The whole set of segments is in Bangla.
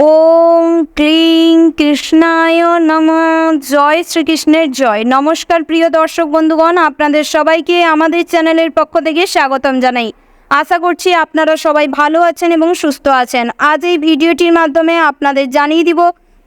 ওম ক্লিং কৃষ্ণায় নমঃ। জয় শ্রীকৃষ্ণের জয়। নমস্কার প্রিয় দর্শক বন্ধুগণ, আপনাদের সবাইকে আমাদের চ্যানেলের পক্ষ থেকে স্বাগতম জানাই। আশা করছি আপনারা সবাই ভালো আছেন এবং সুস্থ আছেন। আজ এই ভিডিওটির মাধ্যমে আপনাদের জানিয়ে দিব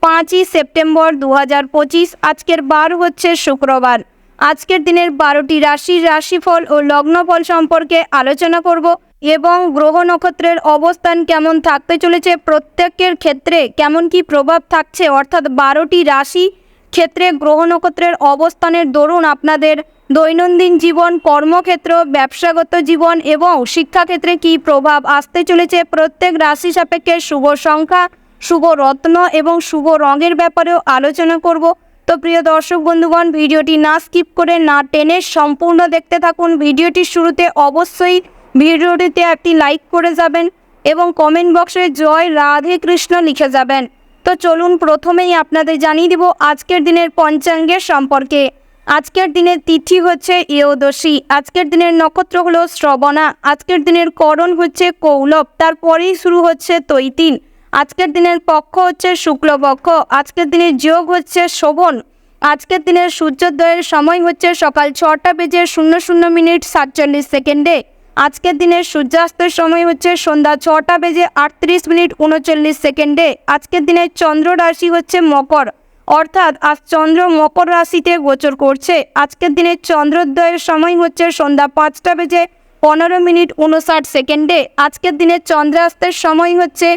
5ই সেপ্টেম্বর 2025। আজকের বার হচ্ছে শুক্রবার। আজকের দিনের 12টি রাশির রাশিফল ও লগ্নফল সম্পর্কে আলোচনা করব এবং গ্রহ নক্ষত্রের অবস্থান কেমন থাকতে চলেছে, প্রত্যেকের ক্ষেত্রে কেমন কি প্রভাব থাকছে, অর্থাৎ 12টি রাশি ক্ষেত্রে গ্রহ নক্ষত্রের অবস্থানের দরুন আপনাদের দৈনন্দিন জীবন, কর্মক্ষেত্র, ব্যবসাগত জীবন এবং শিক্ষাক্ষেত্রে কি প্রভাব আসতে চলেছে, প্রত্যেক রাশি সাপেক্ষে শুভ সংখ্যা, শুভ রত্ন এবং শুভ রঙের ব্যাপারেও আলোচনা করব। তো প্রিয় দর্শক বন্ধুগণ, ভিডিওটি না স্কিপ করে না টেনে সম্পূর্ণ দেখতে থাকুন। ভিডিওটির শুরুতে অবশ্যই ভিডিওটিতে একটি লাইক করে যাবেন এবং কমেন্ট বক্সে জয় রাধে কৃষ্ণ লিখে যাবেন। তো চলুন প্রথমেই আপনাদের জানিয়ে দিব আজকের দিনের পঞ্চাঙ্গের সম্পর্কে। আজকের দিনের তিথি হচ্ছে একাদশী। আজকের দিনের নক্ষত্র হলো শ্রবণা। আজকের দিনের করণ হচ্ছে কৌলব, তারপরেই শুরু হচ্ছে তৈতিন। আজকের দিনের পক্ষ হচ্ছে শুক্লপক্ষ। আজকের দিনের যোগ হচ্ছে শোভন। আজকের দিনের সূর্যোদয়ের সময় হচ্ছে সকাল 6:00 আজকের দিনের সূর্যাস্তের সময় হচ্ছে সন্ধ্যা 6:38 আজকের দিনের চন্দ্র রাশি হচ্ছে মকর, অর্থাৎ আজ চন্দ্র মকর রাশিতে গোচর করছে। আজকের দিনের চন্দ্রোদয়ের সময় হচ্ছে সন্ধ্যা 5:15 আজকের দিনের চন্দ্রাস্তের সময় হচ্ছে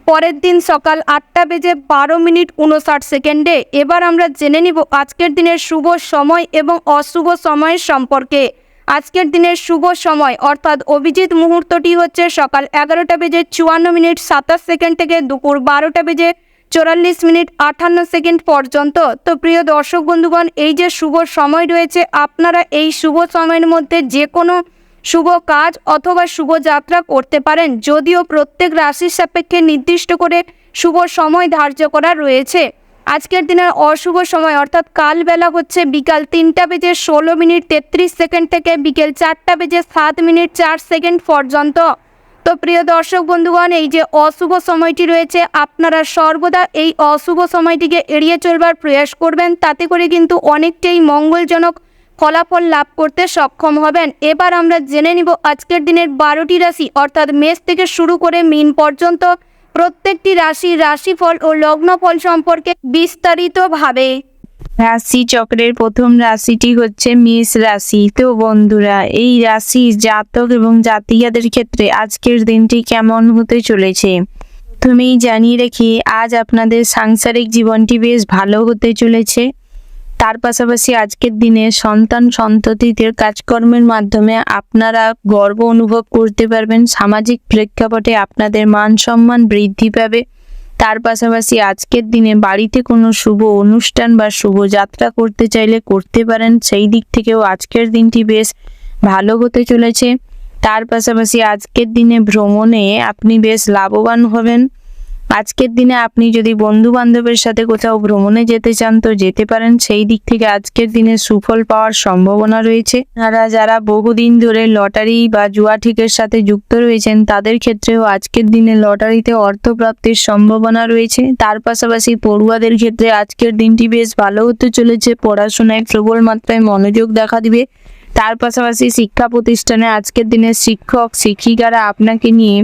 পরের দিন সকাল 8:12 এবার আমরা জেনে নিব আজকের দিনের শুভ সময় এবং অশুভ সময়ের সম্পর্কে। আজকের দিনের শুভ সময় অর্থাৎ অভিজিৎ মুহূর্তটি হচ্ছে সকাল 11:54 থেকে দুপুর 12:44 পর্যন্ত। তো প্রিয় দর্শক বন্ধুগণ, এই যে শুভ সময় রয়েছে, আপনারা এই শুভ সময়ের মধ্যে যে কোনো শুভ কাজ অথবা শুভ যাত্রা করতে পারেন, যদিও প্রত্যেক রাশির সাপেক্ষে নির্দিষ্ট করে শুভ সময় ধার্য করা রয়েছে। আজকের দিনের অশুভ সময় অর্থাৎ কালবেলা হচ্ছে বিকাল 3:16:33 থেকে বিকেল 4:07:04 পর্যন্ত। তো প্রিয় দর্শক বন্ধুগণ, এই যে অশুভ সময়টি রয়েছে, আপনারা সর্বদা এই অশুভ সময়টিকে এড়িয়ে চলবার প্রয়াস করবেন, তাতে করে কিন্তু অনেকটাই মঙ্গলজনক ফলাফল লাভ করতে সক্ষম হবেন। এবার আমরা জেনে নিব আজকের দিনের 12টি রাশি অর্থাৎ মেষ থেকে শুরু করে মীন পর্যন্ত প্রত্যেকটি রাশির রাশিফল ও লগ্নফল সম্পর্কে বিস্তারিতভাবে। রাশি চক্রের প্রথম রাশিটি হচ্ছে মেষ রাশি। তো বন্ধুরা, এই রাশি জাতক এবং জাতিকাদের ক্ষেত্রে আজকের দিনটি কেমন হতে চলেছে প্রথমেই জানিয়ে রাখি, আজ আপনাদের সাংসারিক জীবনটি বেশ ভালো হতে চলেছে। তার পাশাপাশি আজকের দিনে সন্তান সন্ততিদের কাজকর্মের মাধ্যমে আপনারা গর্ব অনুভব করতে পারবেন। সামাজিক প্রেক্ষাপটে আপনাদের মান সম্মান বৃদ্ধি পাবে। তার পাশাপাশি আজকের দিনে বাড়িতে কোনো শুভ অনুষ্ঠান বা শুভ যাত্রা করতে চাইলে করতে পারেন, সেই দিক থেকেও আজকের দিনটি বেশ ভালো হতে চলেছে। তার পাশাপাশি আজকের দিনে ভ্রমণে আপনি বেশ লাভবান হবেন। আজকের দিনে আপনি যদি বন্ধু বান্ধবের সাথে কোথাও ভ্রমণে যেতে চান তো যেতে পারেন, সেই দিক থেকে আজকের দিনে সুফল পাওয়ার সম্ভাবনা রয়েছে। যারা বহুদিন ধরে লটারি বা জুয়া ঠিকের সাথে যুক্ত রয়েছেন তাদের ক্ষেত্রেও আজকের দিনে লটারিতে অর্থপ্রাপ্তির সম্ভাবনা রয়েছে। তার পাশাপাশি পড়ুয়াদের ক্ষেত্রে আজকের দিনটি বেশ ভালো হতে চলেছে। পড়াশোনায় প্রবল মাত্রায় মনোযোগ দেখা দিবে। তার পাশাপাশি শিক্ষা প্রতিষ্ঠানে আজকের দিনে শিক্ষক শিক্ষিকারা আপনাকে নিয়ে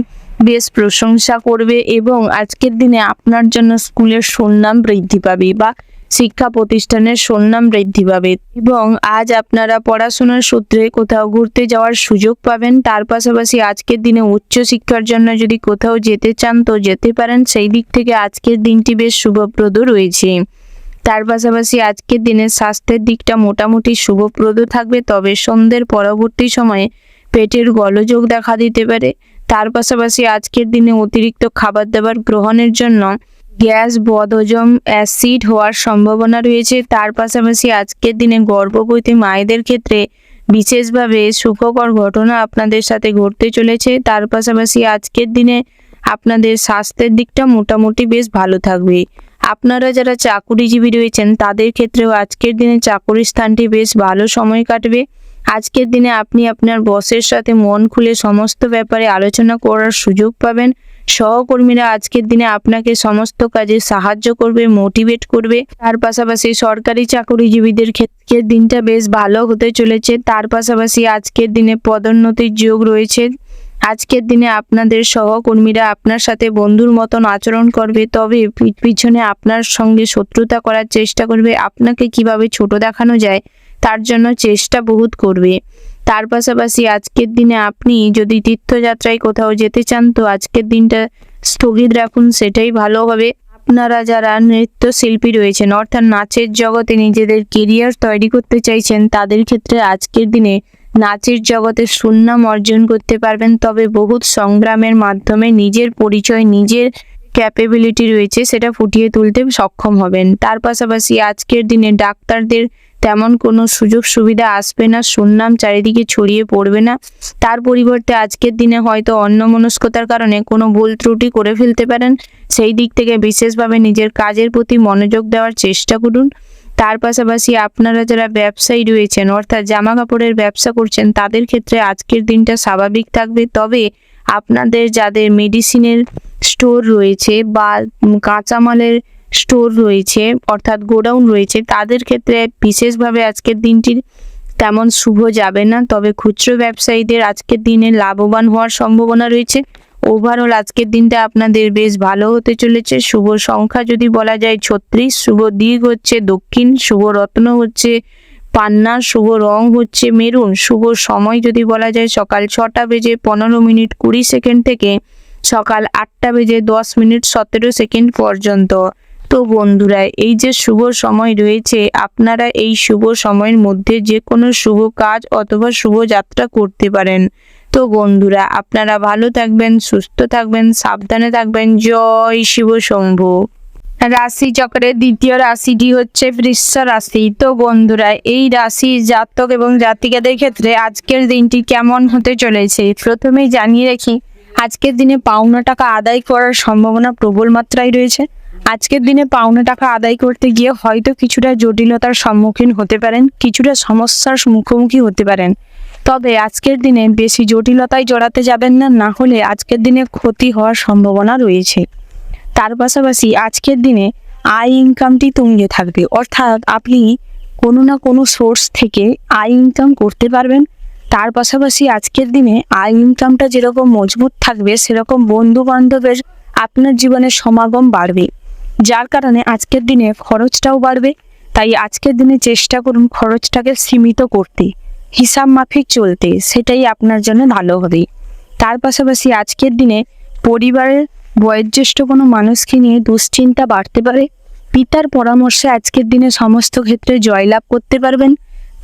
বেশ প্রশংসা করবে এবং আজকের দিনে আপনার জন্য স্কুলের সুনাম বৃদ্ধি পাবে বা শিক্ষা প্রতিষ্ঠানের সুনাম বৃদ্ধি পাবে এবং আজ আপনারা পড়াশোনার সূত্রে কোথাও ঘুরতে যাওয়ার সুযোগ পাবেন। তার পাশাপাশি আজকের দিনে উচ্চশিক্ষার জন্য যদি কোথাও যেতে চান তো যেতে পারেন, সেই দিক থেকে আজকের দিনটি বেশ শুভপ্রদ রয়েছে। তার পাশাপাশি আজকের দিনে স্বাস্থ্যের দিকটা মোটামুটি শুভপ্রদ থাকবে, তবে সন্ধ্যের পরবর্তী সময়ে পেটের গোলযোগ দেখা দিতে পারে। তার পাশাপাশি আজকের দিনে অতিরিক্ত খাবার দাবার গ্রহণের জন্য গ্যাস, বদহজম, অ্যাসিড হওয়ার সম্ভাবনা রয়েছে। তার পাশাপাশি আজকের দিনে গর্ভবতী মায়েদের ক্ষেত্রে বিশেষভাবে সুখকর ঘটনা আপনাদের সাথে ঘটতে চলেছে। তার পাশাপাশি আজকের দিনে আপনাদের স্বাস্থ্যের দিকটা মোটামুটি বেশ ভালো থাকবে। আপনারা যারা চাকুরিজীবী রয়েছেন তাদের ক্ষেত্রেও আজকের দিনে চাকুরির স্থানটি বেশ ভালো সময় কাটবে। আজকের দিনে আপনি আপনার বসের সাথে মন খুলে সমস্ত ব্যাপারে আলোচনা করার সুযোগ পাবেন। সহকর্মীরা আজকের দিনে আপনাকে সমস্ত কাজে সাহায্য করবে, মোটিভেট করবে। তার পাশাপাশি সরকারি চাকরিজীবীদের ক্ষেত্রে দিনটা বেশ ভালো হতে চলেছে। তার পাশাপাশি আজকের দিনে পদোন্নতির যোগ রয়েছে। আজকের দিনে আপনাদের সহকর্মীরা আপনার সাথে বন্ধুর মতন আচরণ করবে, তবে পিছনে আপনার সঙ্গে শত্রুতা করার চেষ্টা করবে। আপনাকে কিভাবে ছোট দেখানো যায় তার জন্য চেষ্টা বহুত করবে। তার পাশাপাশি আজকের দিনে আপনি যদি তীর্থযাত্রায় কোথাও যেতে চান তো আজকের দিনটা স্থগিত রাখুন, সেটাই ভালো হবে। আপনারা যারা নৃত্যশিল্পী রয়েছেন অর্থাৎ নাচের জগতে নিজেদের কেরিয়ার তৈরি করতে চাইছেন তাদের ক্ষেত্রে আজকের দিনে নাচের জগতে সুনাম অর্জন করতে পারবেন, তবে বহুত সংগ্রামের মাধ্যমে নিজের পরিচয়, নিজের ক্যাপেবিলিটি রয়েছে সেটা ফুটিয়ে তুলতে সক্ষম হবেন। তার পাশাপাশি আজকের দিনে ডাক্তারদের তেমন কোনো সুযোগ সুবিধা আসবে না, সুনাম চারিদিকে ছড়িয়ে পড়বে না। তার পরিবর্তে আজকের দিনে হয়তো অন্যমনস্কতার কারণে কোনো ভুল ত্রুটি করে ফেলতে পারেন, সেই দিক থেকে বিশেষভাবে নিজের কাজের প্রতি মনোযোগ দেওয়ার চেষ্টা করুন। তার পাশাপাশি আপনারা যারা ব্যবসায়ী রয়েছেন অর্থাৎ জামা কাপড়ের ব্যবসা করছেন তাদের ক্ষেত্রে আজকের দিনটা স্বাভাবিক থাকবে, তবে আপনাদের যাদের মেডিসিনের স্টোর রয়েছে বা কাঁচামালের স্টোর রয়েছে অর্থাৎ গোডাউন রয়েছে তাদের ক্ষেত্রে বিশেষভাবে আজকের দিনটি তেমন শুভ যাবে না, তবে খুচরো ব্যবসায়ীদের আজকের দিনে লাভবান হওয়ার সম্ভাবনা রয়েছে। ওভারঅল আজকের দিনটা আপনাদের বেশ ভালো হতে চলেছে। শুভ সংখ্যা যদি বলা যায় 36, শুভ দিক হচ্ছে দক্ষিণ, শুভ রত্ন হচ্ছে পান্না, শুভ রং হচ্ছে মেরুন, শুভ সময় যদি বলা যায় সকাল 6টা বেজে 15 মিনিট 20 সেকেন্ড থেকে সকাল 8টা বেজে 10 মিনিট 17 সেকেন্ড পর্যন্ত। তো বন্ধুরা এই যে শুভ সময় রয়েছে আপনারা এই শুভ সময়ের মধ্যে যে কোনো শুভ কাজ অথবা শুভ যাত্রা করতে পারেন। তো বন্ধুরা আপনারা ভালো থাকবেন, সুস্থ থাকবেন, সাবধানে থাকবেন। জয় শিব শম্ভু। রাশি চক্রের দ্বিতীয় রাশিটি হচ্ছে বৃশ্চ রাশি। তো বন্ধুরা এই রাশির জাতক এবং জাতিকাদের ক্ষেত্রে আজকের দিনটি কেমন হতে চলেছে প্রথমেই জানিয়ে রাখি, আজকের দিনে পাওনা টাকা আদায় করার সম্ভাবনা প্রবল মাত্রায় রয়েছে। আজকের দিনে পাওনা টাকা আদায় করতে গিয়ে হয়তো কিছুটা জটিলতার সম্মুখীন হতে পারেন, কিছুটা সমস্যার মুখোমুখি হতে পারেন, তবে আজকের দিনে বেশি জটিলতায় জড়াতে যাবেন না, না হলে আজকের দিনে ক্ষতি হওয়ার সম্ভাবনা রয়েছে। তার পাশাপাশি আজকের দিনে আয় ইনকামটি তুঙ্গে থাকবে, অর্থাৎ আপনি কোনো না কোনো সোর্স থেকে আয় ইনকাম করতে পারবেন। তার পাশাপাশি আজকের দিনে আয় ইনকামটা যেরকম মজবুত থাকবে সেরকম বন্ধু বান্ধবের আপনার জীবনে সমাগম বাড়বে, যার কারণে আজকের দিনে খরচটাও বাড়বে। তাই আজকের দিনে চেষ্টা করুন খরচটাকে সীমিত করতে, হিসাব মাফিক চলতে, সেটাই আপনার জন্য ভালো হবে। তার পাশাপাশি আজকের দিনে পরিবারের বয়োজ্যেষ্ঠ কোনো মানুষকে নিয়ে দুশ্চিন্তা বাড়তে পারে। পিতার পরামর্শে আজকের দিনে সমস্ত ক্ষেত্রে জয়লাভ করতে পারবেন।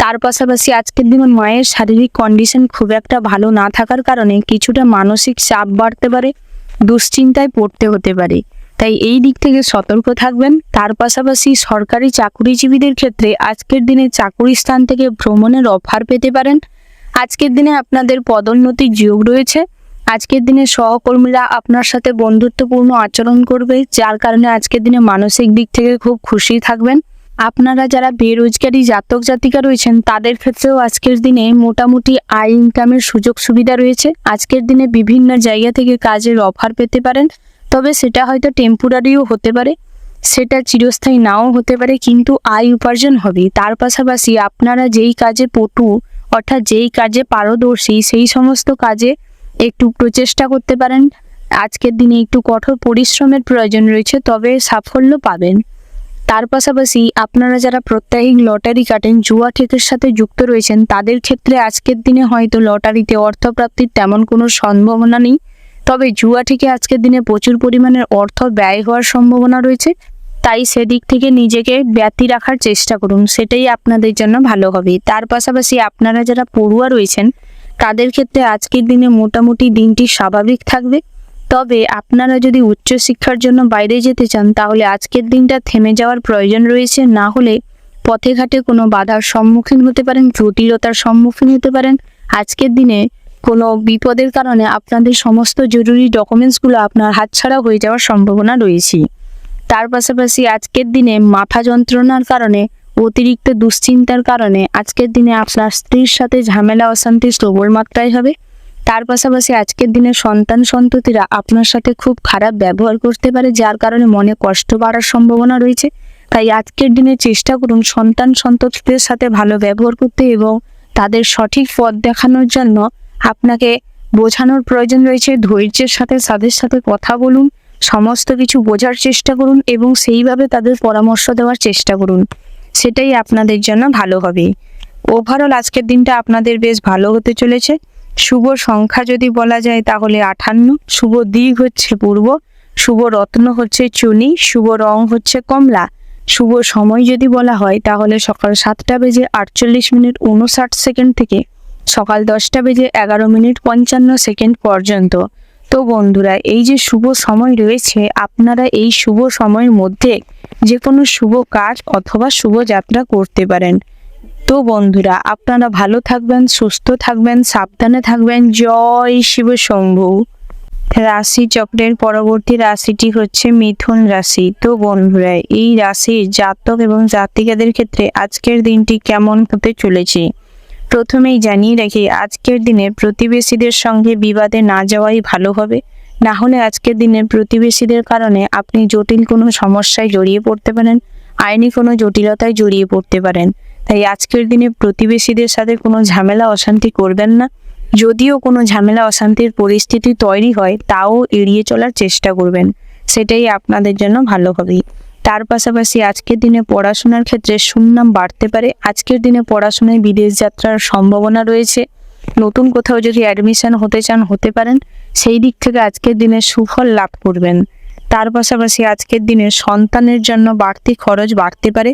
তার পাশাপাশি আজকের দিনে মায়ের শারীরিক কন্ডিশন খুব একটা ভালো না থাকার কারণে কিছুটা মানসিক চাপ বাড়তে পারে, দুশ্চিন্তায় পড়তে হতে পারে, তাই এই দিক থেকে সতর্ক থাকবেন। তার পাশাপাশি সরকারি চাকরিজীবীদের ক্ষেত্রে আজকের দিনে চাকরি স্থান থেকে ভ্রমণের অফার পেতে পারেন। আজকের দিনে আপনাদের পদোন্নতির যোগ রয়েছে। আজকের দিনে সহকর্মীরা আপনার সাথে বন্ধুত্বপূর্ণ আচরণ করবে, যার কারণে আজকের দিনে মানসিক দিক থেকে খুব খুশি থাকবেন। আপনারা যারা বেরোজগারি জাতক জাতিকা রয়েছেন তাদের ক্ষেত্রেও আজকের দিনে মোটামুটি আয় ইনকামের সুযোগ সুবিধা রয়েছে। আজকের দিনে বিভিন্ন জায়গা থেকে কাজের অফার পেতে পারেন, তবে সেটা হয়তো টেম্পোরারিও হতে পারে, সেটা চিরস্থায়ী নাও হতে পারে, কিন্তু আয় উপার্জন হবে। তার পাশাপাশি আপনারা যেই কাজে পটু অর্থাৎ যেই কাজে পারদর্শী সেই সমস্ত কাজে একটু প্রচেষ্টা করতে পারেন। আজকের দিনে একটু কঠোর পরিশ্রমের প্রয়োজন রয়েছে, তবে সাফল্য পাবেন। তার পাশাপাশি আপনারা যারা প্রত্যাহিক লটারি কাটেন, জুয়া ঠিকের সাথে যুক্ত রয়েছেন তাদের ক্ষেত্রে আজকের দিনে হয়তো লটারিতে অর্থপ্রাপ্তির তেমন কোনো সম্ভাবনা নেই, তবে জুয়া ঠিকে আজকের দিনে প্রচুর পরিমাণের অর্থ ব্যয় হওয়ার সম্ভাবনা রয়েছে। তাই সেদিক থেকে নিজেকে ব্যতি রাখার চেষ্টা করুন, সেটাই আপনাদের জন্য ভালো হবে। তার পাশাপাশি আপনারা যারা পড়ুয়া রয়েছেন তাদের ক্ষেত্রে আজকের দিনে মোটামুটি দিনটি স্বাভাবিক থাকবে, তবে আপনারা যদি উচ্চশিক্ষার জন্য বাইরে যেতে চান তাহলে আজকের দিনটা থেমে যাওয়ার প্রয়োজন রয়েছে, না হলে পথে ঘাটে কোনো বাধার সম্মুখীন হতে পারেন, জটিলতার সম্মুখীন হতে পারেন। আজকের দিনে কোনো বিপদের কারণে আপনাদের সমস্ত জরুরি ডকুমেন্টসগুলো আপনার হাতছাড়া হয়ে যাওয়ার সম্ভাবনা রয়েছে। তার পাশাপাশি আজকের দিনে মাথা যন্ত্রণার কারণে, অতিরিক্ত দুশ্চিন্তার কারণে আজকের দিনে আপনার স্ত্রীর সাথে ঝামেলা অশান্তি প্রবল মাত্রায় হবে। তার পাশাপাশি আজকের দিনে সন্তান সন্ততিরা আপনার সাথে খুব খারাপ ব্যবহার করতে পারে, যার কারণে মনে কষ্ট বাড়ার সম্ভাবনা রয়েছে। তাই আজকের দিনে চেষ্টা করুন সন্তান সন্ততিদের সাথে ভালো ব্যবহার করতে এবং তাদের সঠিক পথ দেখানোর জন্য আপনাকে বোঝানোর প্রয়োজন রয়েছে। ধৈর্যের সাথে তাদের সাথে কথা বলুন, সমস্ত কিছু বোঝার চেষ্টা করুন এবং সেইভাবে তাদের পরামর্শ দেওয়ার চেষ্টা করুন, সেটাই আপনাদের জন্য ভালো হবে। ওভারঅল আজকের দিনটা আপনাদের বেশ ভালো হতে চলেছে। শুভ সংখ্যা যদি বলা যায় তাহলে 58, শুভ দিক হচ্ছে পূর্ব, শুভ রত্ন হচ্ছে চুনি, শুভ রং হচ্ছে কমলা। শুভ সময় যদি বলা হয় তাহলে সকাল 7:48:59 থেকে সকাল 10:11:55 পর্যন্ত। তো বন্ধুরা, এই যে শুভ সময় রয়েছে, আপনারা এই শুভ সময়ের মধ্যে যে কোনো শুভ কাজ অথবা শুভ যাত্রা করতে পারেন। তো বন্ধুরা, আপনারা ভালো থাকবেন, সুস্থ থাকবেন, সাবধানে থাকবেন। জয় শিব শম্ভু। রাশি চক্রের পরবর্তী রাশিটি হচ্ছে মিথুন রাশি। তো বন্ধুরা, এই রাশির জাতক এবং জাতিকাদের ক্ষেত্রে আজকের দিনটি কেমন হতে চলেছে প্রথমেই জানিয়ে রাখি, আজকের দিনে প্রতিবেশীদের সঙ্গে বিবাদে না যাওয়াই ভালো হবে। না হলে আজকের দিনে প্রতিবেশীদের কারণে আপনি জটিল কোনো সমস্যায় জড়িয়ে পড়তে পারেন, আইনি কোনো জটিলতায় জড়িয়ে পড়তে পারেন। তাই আজকের দিনে প্রতিবেশীদের সাথে কোনো ঝামেলা অশান্তি করবেন না। যদিও কোনো ঝামেলা অশান্তির পরিস্থিতি তৈরি হয়, তাও এড়িয়ে চলার চেষ্টা করবেন, সেটাই আপনাদের জন্য ভালো হবে। তার পাশাপাশি আজকের দিনে পড়াশোনার ক্ষেত্রে সুনাম বাড়তে পারে। আজকের দিনে পড়াশোনায় বিদেশ যাত্রার সম্ভাবনা রয়েছে। নতুন কোথাও যদি অ্যাডমিশন হতে চান হতে পারেন, সেই দিক থেকে আজকের দিনে সুফল লাভ করবেন। তার পাশাপাশি আজকের দিনে সন্তানের জন্য বাড়তি খরচ বাড়তে পারে,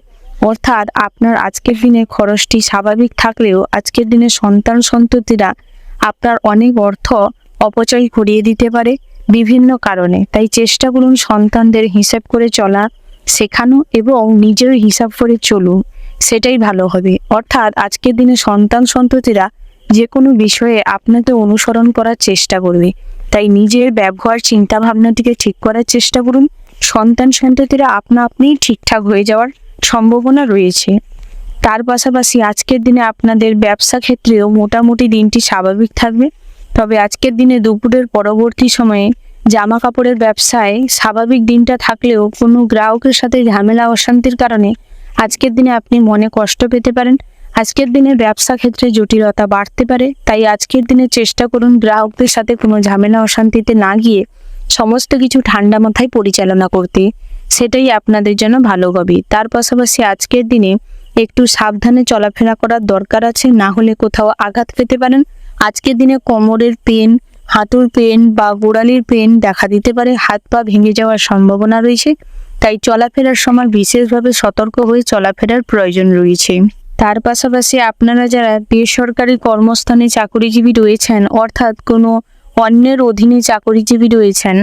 অর্থাৎ আপনার আজকের দিনে খরচটি স্বাভাবিক থাকলেও আজকের দিনে সন্তান সন্ততিরা আপনার অনেক অর্থ অপচয় করিয়ে দিতে পারে বিভিন্ন কারণে। তাই চেষ্টা করুন সন্তানদের হিসাব করে চলা শেখানো এবং নিজের হিসাব করে চলুন, সেটাই ভালো হবে। অর্থাৎ আজকের দিনে সন্তান সন্ততিরা যে কোনো বিষয়ে আপনাকে অনুসরণ করার চেষ্টা করবে, তাই নিজের ব্যবহার চিন্তা ভাবনাটিকে ঠিক করার চেষ্টা করুন। সন্তান সন্ততিরা আপনা আপনিই ঠিকঠাক হয়ে যাওয়ার সম্ভাবনা রয়েছে। তার পাশাপাশি আজকের দিনে আপনাদের ব্যবসা ক্ষেত্রেও মোটামুটি দিনটি স্বাভাবিক থাকবে। তবে আজকের দিনে দুপুরের পরবর্তী সময়ে জামা কাপড়ের ব্যবসায় স্বাভাবিক দিনটা থাকলেও কোনো গ্রাহকের সাথে ঝামেলা অশান্তির কারণে আজকের দিনে আপনি মনে কষ্ট পেতে পারেন। আজকের দিনে ব্যবসা ক্ষেত্রে জটিলতা বাড়তে পারে, তাই আজকের দিনে চেষ্টা করুন গ্রাহকদের সাথে কোনো ঝামেলা অশান্তিতে না গিয়ে সমস্ত কিছু ঠান্ডা মাথায় পরিচালনা করতে, সেটাই আপনাদের জন্য ভালো হবে। তার পাশাপাশি আজকের দিনে একটু সাবধানে চলাফেরা করার দরকার আছে, না হলে কোথাও আঘাত পেতে পারেন। আজকের দিনে কোমরের পেন, হাঁটুর পেন বা গোড়ালির পেন দেখা দিতে পারে, হাত পা ভেঙে যাওয়ার সম্ভাবনা রয়েছে। তাই চলাফেরার সময় বিশেষভাবে সতর্ক হয়ে চলাফেরার প্রয়োজন রয়েছে। তার পাশাপাশি আপনারা যারা বেসরকারি কর্মস্থানে চাকরিজীবী রয়েছেন, অর্থাৎ কোনো অন্যের অধীনে চাকরিজীবী রয়েছেন,